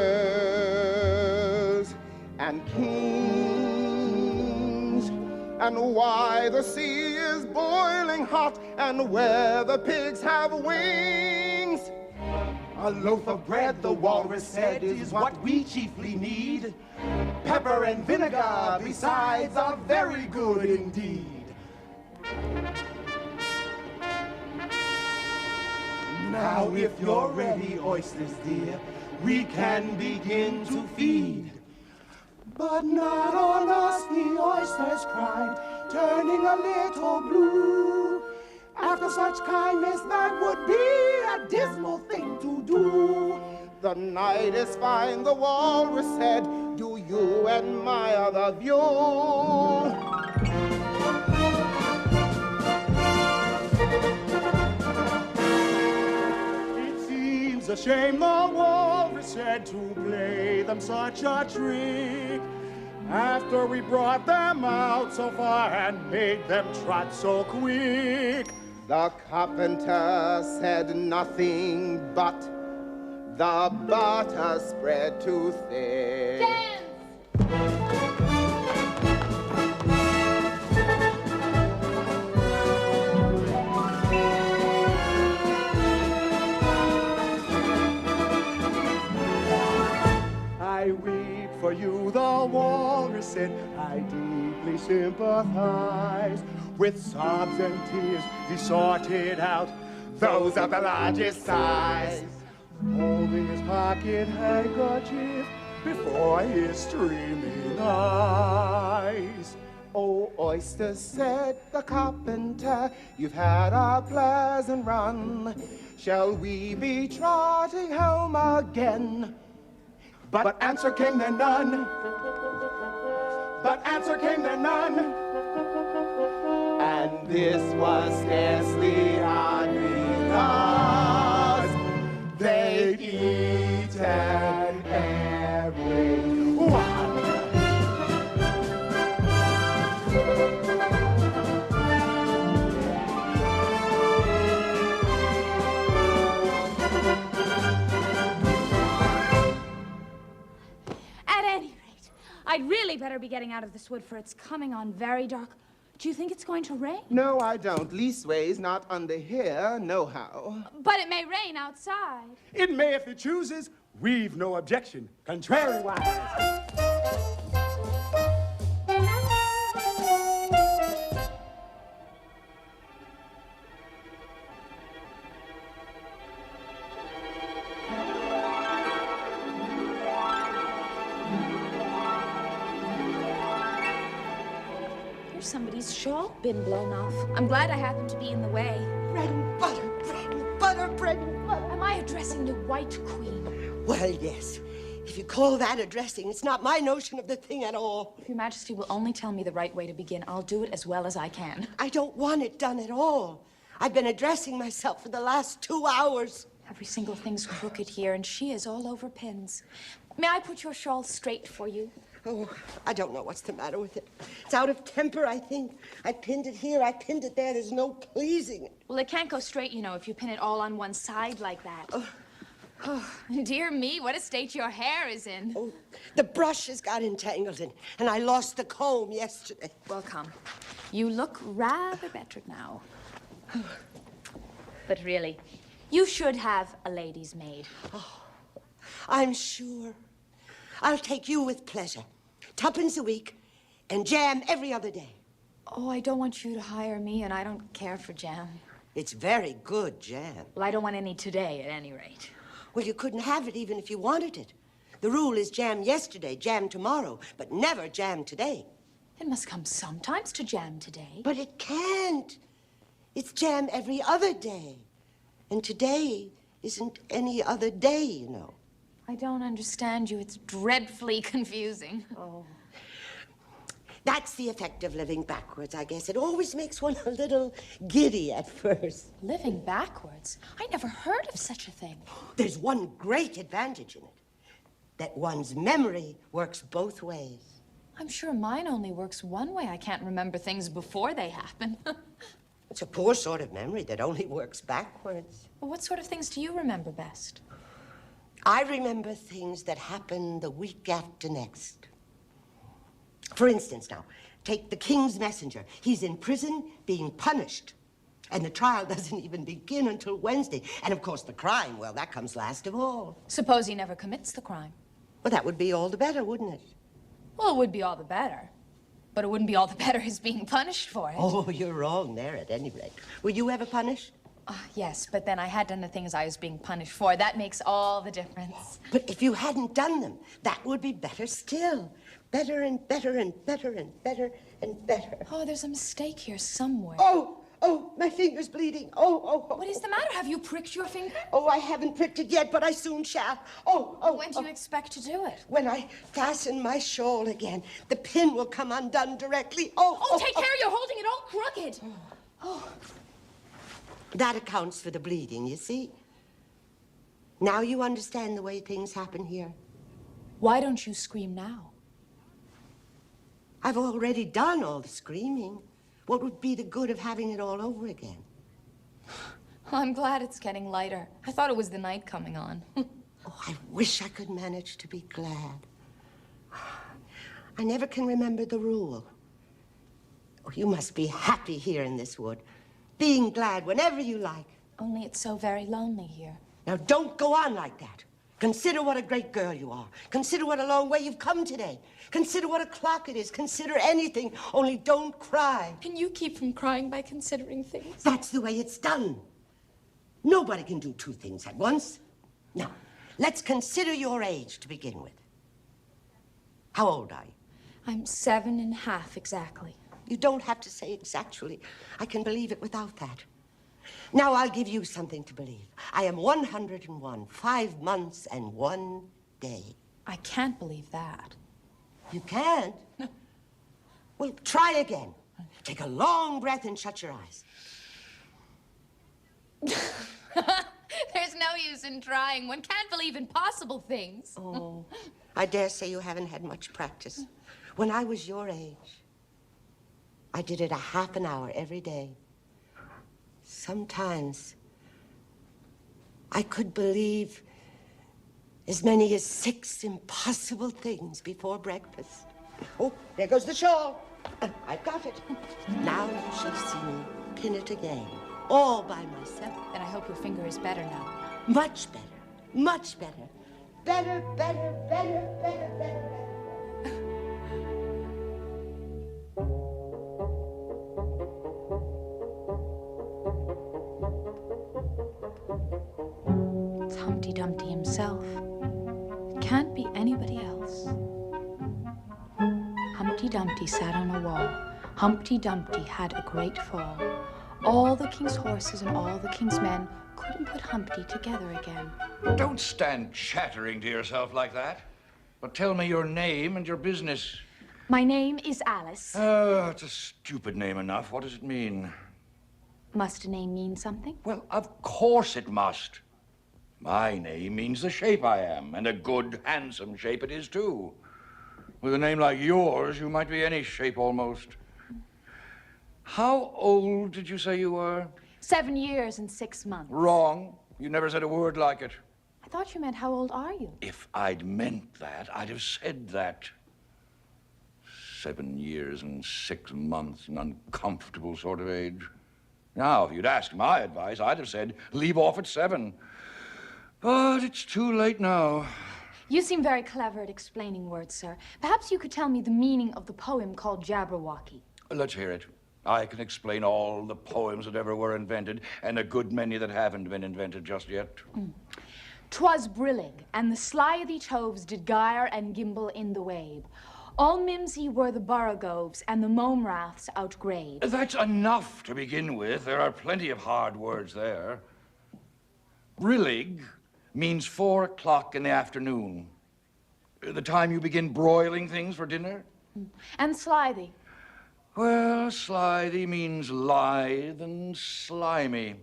and kings, and why the sea is boiling hot and where the pigs have wings. A loaf of bread, the walrus said, is what we chiefly need. Pepper and vinegar, besides, are very good indeed. Now, if you're ready, oysters dear, we can begin to feed. But not on us, the oysters cried, turning a little blue. After such kindness, that would be a dismal thing to do. The night is fine, the walrus said, do you admire the view? It seems a shame, the walrus said, to play them such a trick, after we brought them out so far and made them trot so quick. The carpenter said nothing, but the butter spread too thick. Dance! I weep for you, the walrus said, I deeply sympathize. With sobs and tears, he sorted out those of the largest size, holding his pocket handkerchief before his streaming eyes. Oh, oysters, said the carpenter, you've had a pleasant run. Shall we be trotting home again? But answer came there none. But answer came there none. And this was scarcely odd because they'd eaten every one. At any rate, I'd really better be getting out of this wood, for it's coming on very dark. Do you think it's going to rain? No, I don't. Leastways, not under here, nohow. But it may rain outside. It may if it chooses. We've no objection, contrariwise. somebody's shawl been blown off. I'm glad I happened to be in the way. Bread and butter, bread and butter, bread and butter. Am I addressing the White Queen? Well, yes. If you call that addressing, it's not my notion of the thing at all. If Your Majesty will only tell me the right way to begin, I'll do it as well as I can. I don't want it done at all. I've been addressing myself for the last 2 hours. Every single thing's crooked here, and she is all over pins. May I put your shawl straight for you? Oh, I don't know what's the matter with it. It's out of temper, I think. I pinned it here, I pinned it there. There's no pleasing it. Well, it can't go straight, you know, if you pin it all on one side like that. Oh, dear me, what a state your hair is in. Oh, the brush has got entangled in, and I lost the comb yesterday. Well, come. You look rather better now. But really, you should have a lady's maid. Oh, I'm sure. I'll take you with pleasure. 2 a week and jam every other day. Oh, I don't want you to hire me, and I don't care for jam. It's very good jam. Well, I don't want any today, at any rate. Well, you couldn't have it even if you wanted it. The rule is jam yesterday, jam tomorrow, but never jam today. It must come sometimes to jam today. But it can't. It's jam every other day. And today isn't any other day, you know. I don't understand you. It's dreadfully confusing. Oh. That's the effect of living backwards, I guess. It always makes one a little giddy at first. Living backwards? I never heard of such a thing. There's one great advantage in it. That one's memory works both ways. I'm sure mine only works one way. I can't remember things before they happen. It's a poor sort of memory that only works backwards. Well, what sort of things do you remember best? I remember things that happen the week after next. For instance, now, take the king's messenger. He's in prison being punished. And the trial doesn't even begin until Wednesday. And, of course, the crime, well, that comes last of all. Suppose he never commits the crime. Well, that would be all the better, wouldn't it? Well, it would be all the better. But it wouldn't be all the better his being punished for it. Oh, you're wrong there, at any rate. Were you ever punished? Yes, but then I had done the things I was being punished for. That makes all the difference. But if you hadn't done them, that would be better still. Better and better and better and better and better. Oh, there's a mistake here somewhere. Oh, my finger's bleeding. Oh. What is the matter? Have you pricked your finger? Oh, I haven't pricked it yet, but I soon shall. When do you expect to do it? When I fasten my shawl again. The pin will come undone directly. Take care, you're holding it all crooked. That accounts for the bleeding, you see? Now you understand the way things happen here. Why don't you scream now? I've already done all the screaming. What would be the good of having it all over again? Well, I'm glad it's getting lighter. I thought it was the night coming on. Oh, I wish I could manage to be glad. I never can remember the rule. Oh, you must be happy here in this wood, being glad whenever you like. Only it's so very lonely here. Now, don't go on like that. Consider what a great girl you are. Consider what a long way you've come today. Consider what o'clock it is. Consider anything, only don't cry. Can you keep from crying by considering things? That's the way it's done. Nobody can do 2 things at once. Now, let's consider your age to begin with. How old are you? I'm 7½ exactly. You don't have to say exactly. I can believe it without that. Now I'll give you something to believe. I am 101, 5 months and 1 day. I can't believe that. You can't? Well, try again. Take a long breath and shut your eyes. There's no use in trying. One can't believe impossible things. Oh, I dare say you haven't had much practice. When I was your age, I did it a half an hour every day. Sometimes I could believe as many as 6 impossible things before breakfast. Oh, there goes the shawl. I've got it. Now you shall see me pin it again, all by myself. Then I hope your finger is better now. Much better, much better. Better, better, better, better, better, better. It's Humpty Dumpty himself. It can't be anybody else. Humpty Dumpty sat on a wall, Humpty Dumpty had a great fall. All the king's horses and all the king's men couldn't put Humpty together again. Don't stand chattering to yourself like that, but tell me your name and your business. My name is Alice. Oh, it's a stupid name enough. What does it mean? Must a name mean something? Well, of course it must. My name means the shape I am, and a good, handsome shape it is, too. With a name like yours, you might be any shape almost. How old did you say you were? 7 years and 6 months. Wrong. You never said a word like it. I thought you meant how old are you? If I'd meant that, I'd have said that. 7 years and 6 months, an uncomfortable sort of age. Now, if you'd asked my advice, I'd have said, leave off at 7. But it's too late now. You seem very clever at explaining words, sir. Perhaps you could tell me the meaning of the poem called Jabberwocky. Let's hear it. I can explain all the poems that ever were invented, and a good many that haven't been invented just yet. 'Twas brillig, and the slithy toves did gyre and gimble in the wabe. All mimsy were the borogoves, and the mome raths outgrabe. That's enough to begin with. There are plenty of hard words there. Brillig means 4 o'clock in the afternoon. The time you begin broiling things for dinner. And slithy? Well, slithy means lithe and slimy.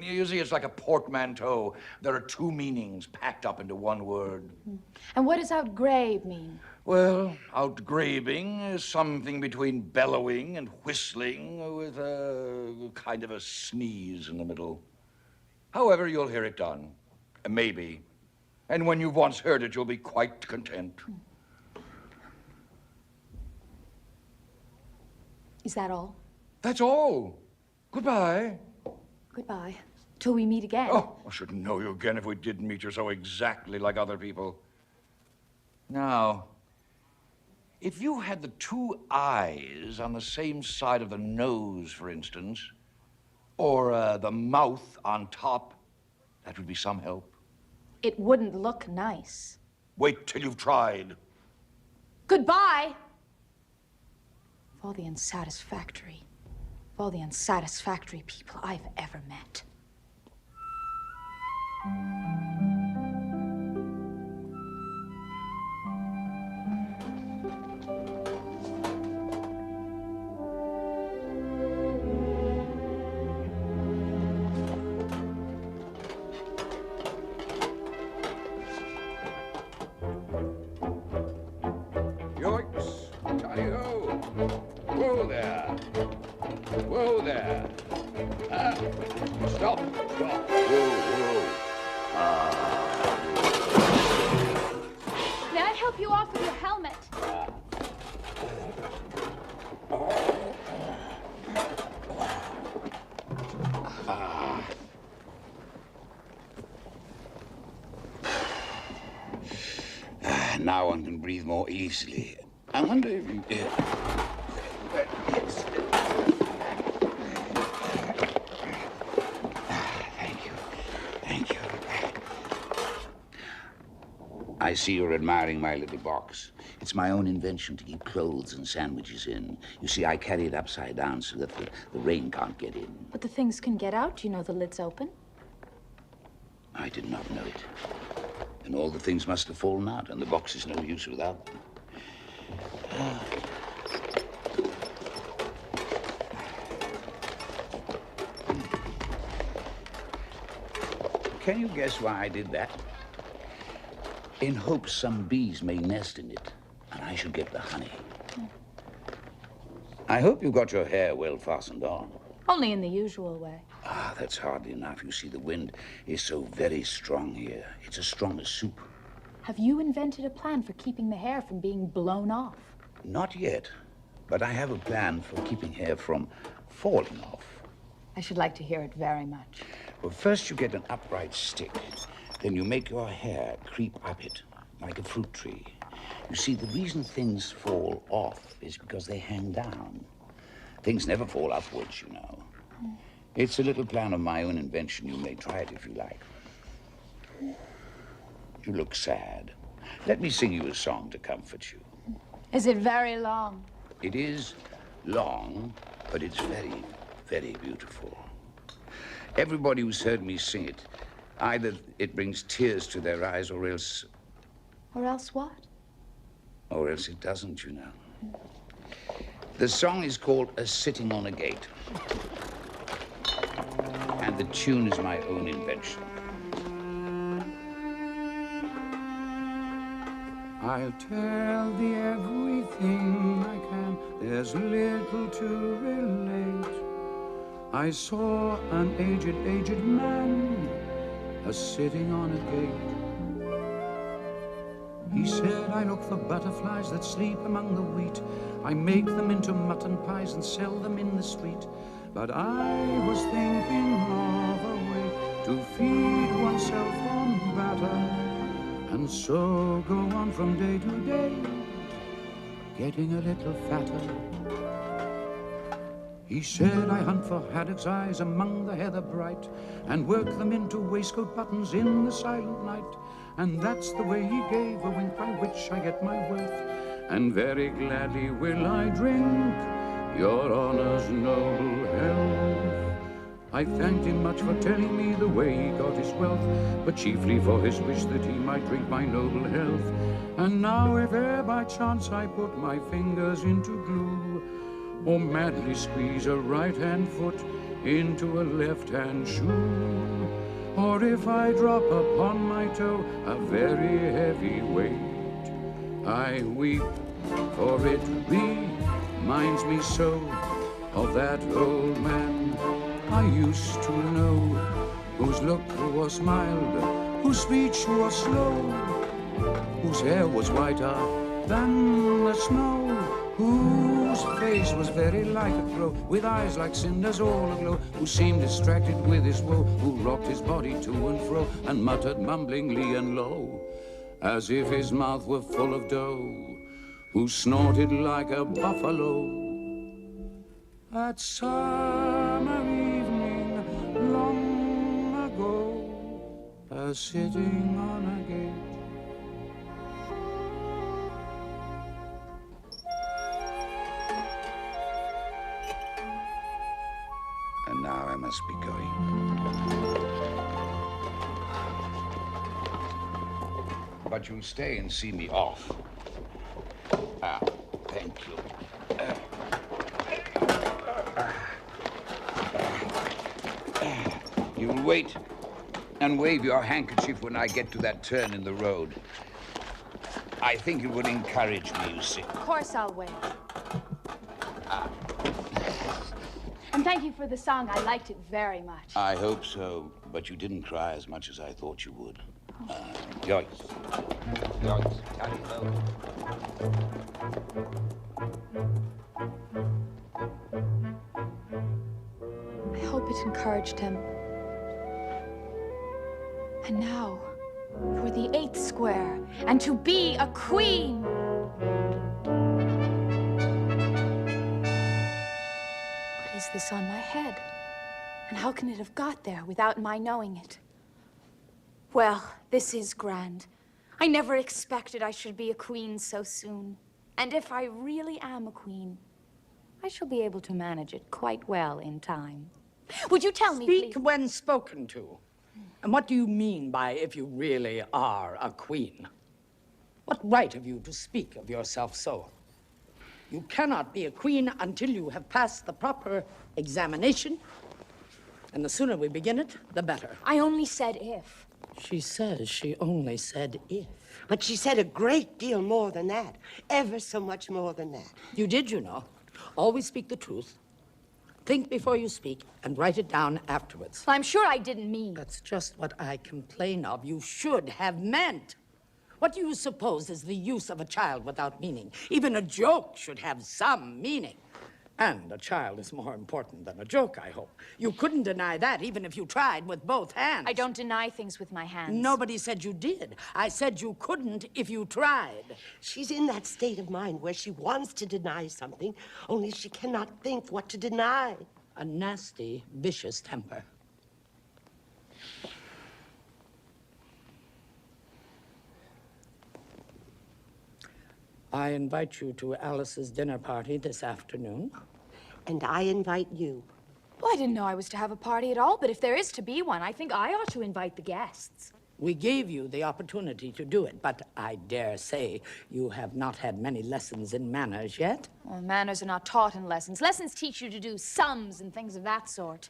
You see, it's like a portmanteau. There are 2 meanings packed up into one word. And what does outgrabe mean? Well, outgrabing is something between bellowing and whistling with a kind of a sneeze in the middle. However, you'll hear it done. Maybe. And when you've once heard it, you'll be quite content. Is that all? That's all. Goodbye. Goodbye. Till we meet again. Oh, I shouldn't know you again if we didn't meet you so exactly like other people. Now, if you had the 2 eyes on the same side of the nose, for instance, or the mouth on top, that would be some help. It wouldn't look nice. Wait till you've tried. Goodbye! Of all the unsatisfactory people I've ever met. Yoicks! Tally-ho! Whoa there! Whoa there! Stop! Stop! Whoa! May I help you off with your helmet? Now one can breathe more easily. I wonder if you... Thank you. Thank you. I see you're admiring my little box. It's my own invention to keep clothes and sandwiches in. You see, I carry it upside down so that the rain can't get in. But the things can get out. You know the lid's open. I did not know it. And all the things must have fallen out, and the box is no use without them. Can you guess why I did that? In hopes some bees may nest in it, and I should get the honey. I hope you got your hair well fastened on. Only in the usual way. Ah, that's hardly enough. You see, the wind is so very strong here. It's as strong as soup. Have you invented a plan for keeping the hair from being blown off? Not yet, but I have a plan for keeping hair from falling off. I should like to hear it very much. Well, first you get an upright stick. Then you make your hair creep up it, like a fruit tree. You see, the reason things fall off is because they hang down. Things never fall upwards, you know. It's a little plan of my own invention. You may try it if you like. You look sad. Let me sing you a song to comfort you. Is it very long? It is, long, but it's very, very beautiful. Everybody who's heard me sing it, either it brings tears to their eyes or else... Or else what? Or else it doesn't, you know. The song is called A Sitting on a Gate. And the tune is my own invention. I'll tell thee everything I can, there's little to relate. I saw an aged man a-sitting on a gate. He said, I look for butterflies that sleep among the wheat. I make them into mutton pies and sell them in the street. But I was thinking of a way to feed oneself on batter, and so go on from day to day, getting a little fatter. He said, I hunt for haddock's eyes among the heather bright, and work them into waistcoat buttons in the silent night. And that's the way he gave a wink by which I get my wealth, and very gladly will I drink your honor's noble health. I thanked him much for telling me the way he got his wealth, but chiefly for his wish that he might drink my noble health. And now if e'er by chance I put my fingers into glue, or madly squeeze a right-hand foot into a left-hand shoe, or if I drop upon my toe a very heavy weight, I weep, for it reminds me so of that old man I used to know, whose look was mild, whose speech was slow, whose hair was whiter than the snow, whose face was very like a crow, with eyes like cinders all aglow, who seemed distracted with his woe, who rocked his body to and fro, and muttered mumblingly and low, as if his mouth were full of dough, who snorted like a buffalo. That summer evening long ago, sitting on a gate. And now I must be going. But you'll stay and see me off. Ah, thank you. You'll wait and wave your handkerchief when I get to that turn in the road. I think it would encourage me, you see. Of course I'll wait. And thank you for the song. I liked it very much. I hope so, but you didn't cry as much as I thought you would. Yoicks. Yoicks. I hope it encouraged him. And now, for the 8th square, and to be a queen! What is this on my head? And how can it have got there without my knowing it? Well, this is grand. I never expected I should be a queen so soon. And if I really am a queen, I shall be able to manage it quite well in time. Would you tell me, please? Speak when spoken to. And what do you mean by if you really are a queen? What right have you to speak of yourself so? You cannot be a queen until you have passed the proper examination. And the sooner we begin it, the better. I only said if. She says she only said if. But she said a great deal more than that. Ever so much more than that. You did, you know. Always speak the truth. Think before you speak and write it down afterwards. Well, I'm sure I didn't mean. That's just what I complain of. You should have meant. What do you suppose is the use of a child without meaning? Even a joke should have some meaning. And a child is more important than a joke, I hope. You couldn't deny that, even if you tried with both hands. I don't deny things with my hands. Nobody said you did. I said you couldn't if you tried. She's in that state of mind where she wants to deny something, only she cannot think what to deny. A nasty, vicious temper. I invite you to Alice's dinner party this afternoon. And I invite you. Well, I didn't know I was to have a party at all, but if there is to be one, I think I ought to invite the guests. We gave you the opportunity to do it, but I dare say you have not had many lessons in manners yet. Well, manners are not taught in lessons. Lessons teach you to do sums and things of that sort.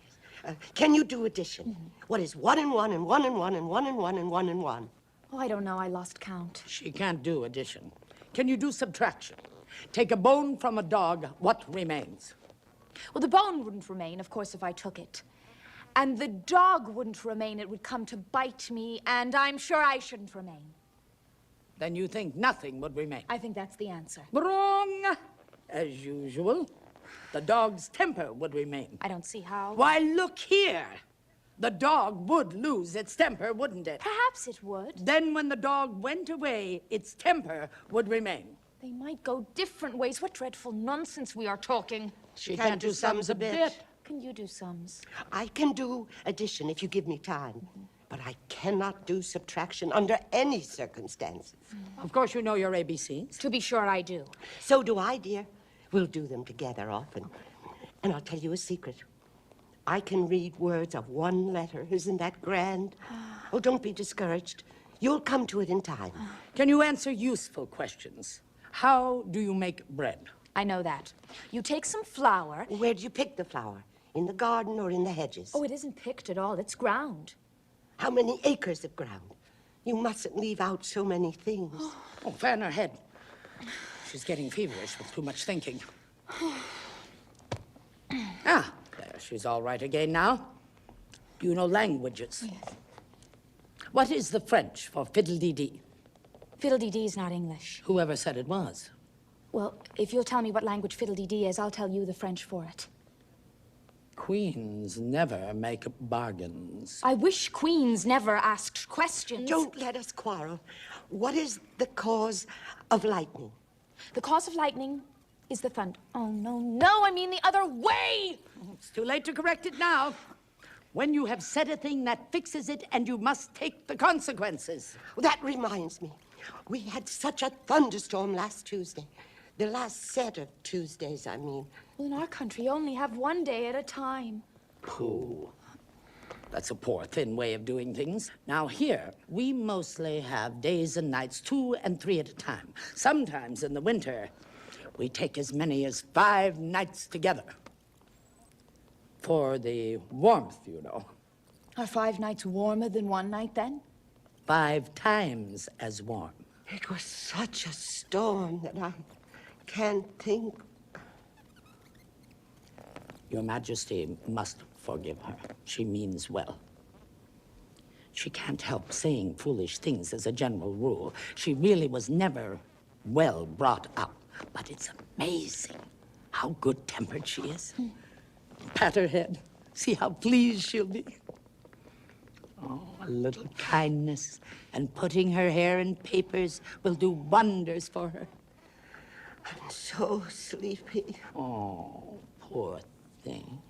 Can you do addition? What is 1 and 1 and 1 and 1 and 1 and 1 and 1 and 1? Oh, I don't know. I lost count. She can't do addition. Can you do subtraction? Take a bone from a dog, what remains? Well, the bone wouldn't remain, of course, if I took it. And the dog wouldn't remain. It would come to bite me, and I'm sure I shouldn't remain. Then you think nothing would remain? I think that's the answer. Wrong! As usual, the dog's temper would remain. I don't see how. Why, look here. The dog would lose its temper, wouldn't it? Perhaps it would. Then when the dog went away, its temper would remain. They might go different ways. What dreadful nonsense we are talking. She can't do sums a bit. Can you do sums? I can do addition if you give me time. But I cannot do subtraction under any circumstances. Of course you know your ABCs. To be sure I do. So do I, dear. We'll do them together often. And I'll tell you a secret. I can read words of one letter. Isn't that grand? Oh, don't be discouraged. You'll come to it in time. Can you answer useful questions? How do you make bread? I know that. You take some flour. Where do you pick the flour? In the garden or in the hedges? Oh, it isn't picked at all. It's ground. How many acres of ground? You mustn't leave out so many things. Oh, fan her head. She's getting feverish with too much thinking. Ah, there, she's all right again now. Do you know languages? Yes. What is the French for fiddle-dee-dee? Fiddle-dee-dee is not English. Whoever said it was? Well, if you'll tell me what language fiddle-dee-dee is, I'll tell you the French for it. Queens never make bargains. I wish queens never asked questions. Don't let us quarrel. What is the cause of lightning? The cause of lightning is the thunder. Oh, no, I mean the other way! It's too late to correct it now. When you have said a thing, that fixes it, and you must take the consequences. That reminds me. We had such a thunderstorm last Tuesday. The last set of Tuesdays, I mean. Well, in our country, you only have one day at a time. Pooh. That's a poor, thin way of doing things. Now, here, we mostly have days and nights, 2 and 3 at a time. Sometimes in the winter, we take as many as 5 nights together. For the warmth, you know. Are 5 nights warmer than one night, then? 5 times as warm. It was such a storm that I can't think. Your Majesty must forgive her. She means well. She can't help saying foolish things as a general rule. She really was never well brought up. But it's amazing how good-tempered she is. Pat her head. See how pleased she'll be. Oh, a little kindness and putting her hair in papers will do wonders for her. I'm so sleepy. Oh, poor thing.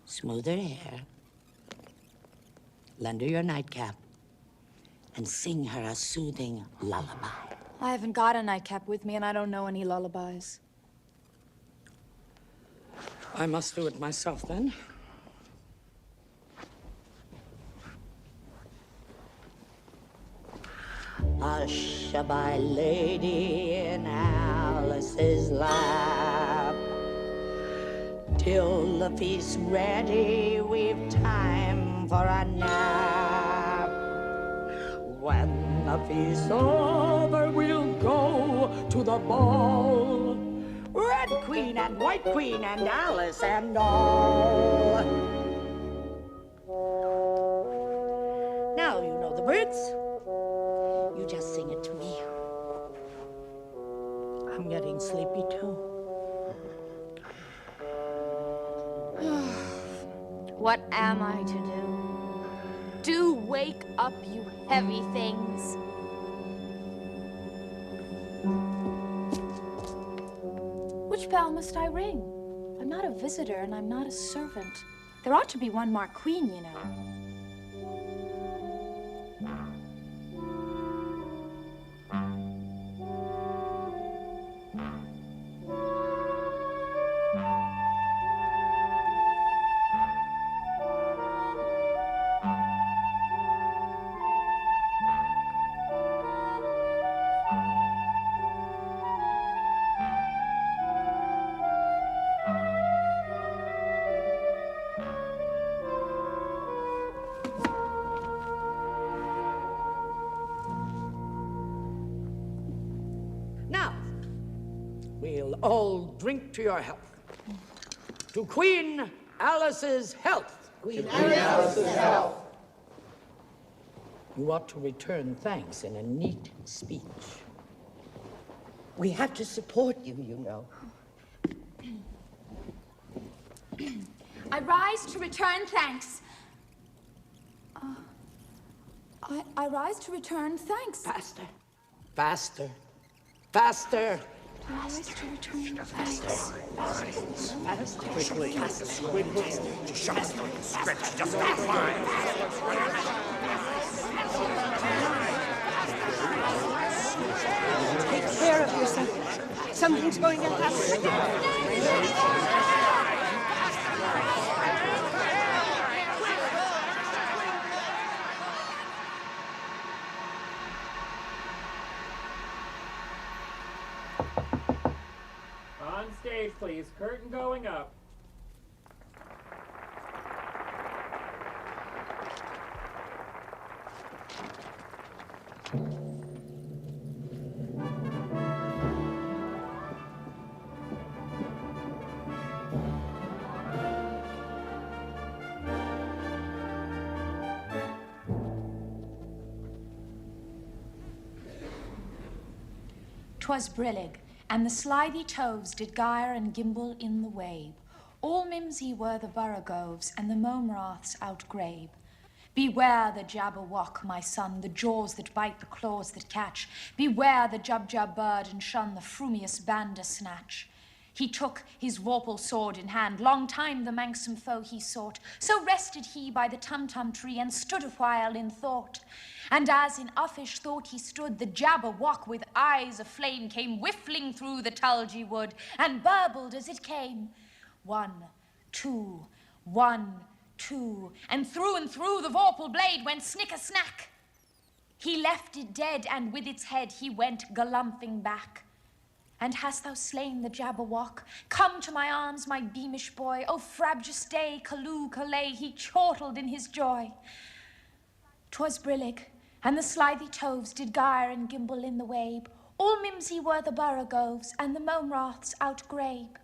Smooth her hair. Lend her your nightcap. And sing her a soothing lullaby. I haven't got a nightcap with me, and I don't know any lullabies. I must do it myself, then. Hush-a-bye, lady, in Alice's lap. Till the feast's ready, we've time for a nap. When the feast's over, we'll go to the ball. Red Queen and White Queen and Alice and all. Now you know the words. You just sing it to me. I'm getting sleepy too. What am I to do? Do wake up, you heavy things. Which bell must I ring? I'm not a visitor and I'm not a servant. There ought to be one marked Queen, you know. all drink to your health. To Queen Alice's health. Queen Alice's health. You ought to return thanks in a neat speech. We have to support you, you know. I rise to return thanks. I rise to return thanks. Faster. Faster. Faster. I rise to return thanks. Faster. Quickly. Quickly. Just stretch just fine. Take care of yourself. Something's going to happen. On stage, please. Curtain going up. "'Twas brillig, and the slithy toves did gyre and gimble in the wabe. All mimsy were the borogoves, and the momraths outgrabe. Beware the jabberwock, my son, the jaws that bite, the claws that catch. Beware the jubjub bird, and shun the frumious bandersnatch. He took his vorpal sword in hand, long time the manxome foe he sought. So rested he by the tumtum tree, and stood a while in thought. And as in uffish thought he stood, the jabberwock with eyes aflame came whiffling through the tulgey wood, and burbled as it came. 1, 2, 1, 2, and through the vorpal blade went snicker-snack. He left it dead, and with its head he went galumphing back. And hast thou slain the jabberwock? Come to my arms, my beamish boy. O frabjous day, Callooh, Calais, he chortled in his joy. 'Twas brillig, and the slithy toves did gyre and gimble in the wabe. All mimsy were the borogoves, and the momraths outgrabe.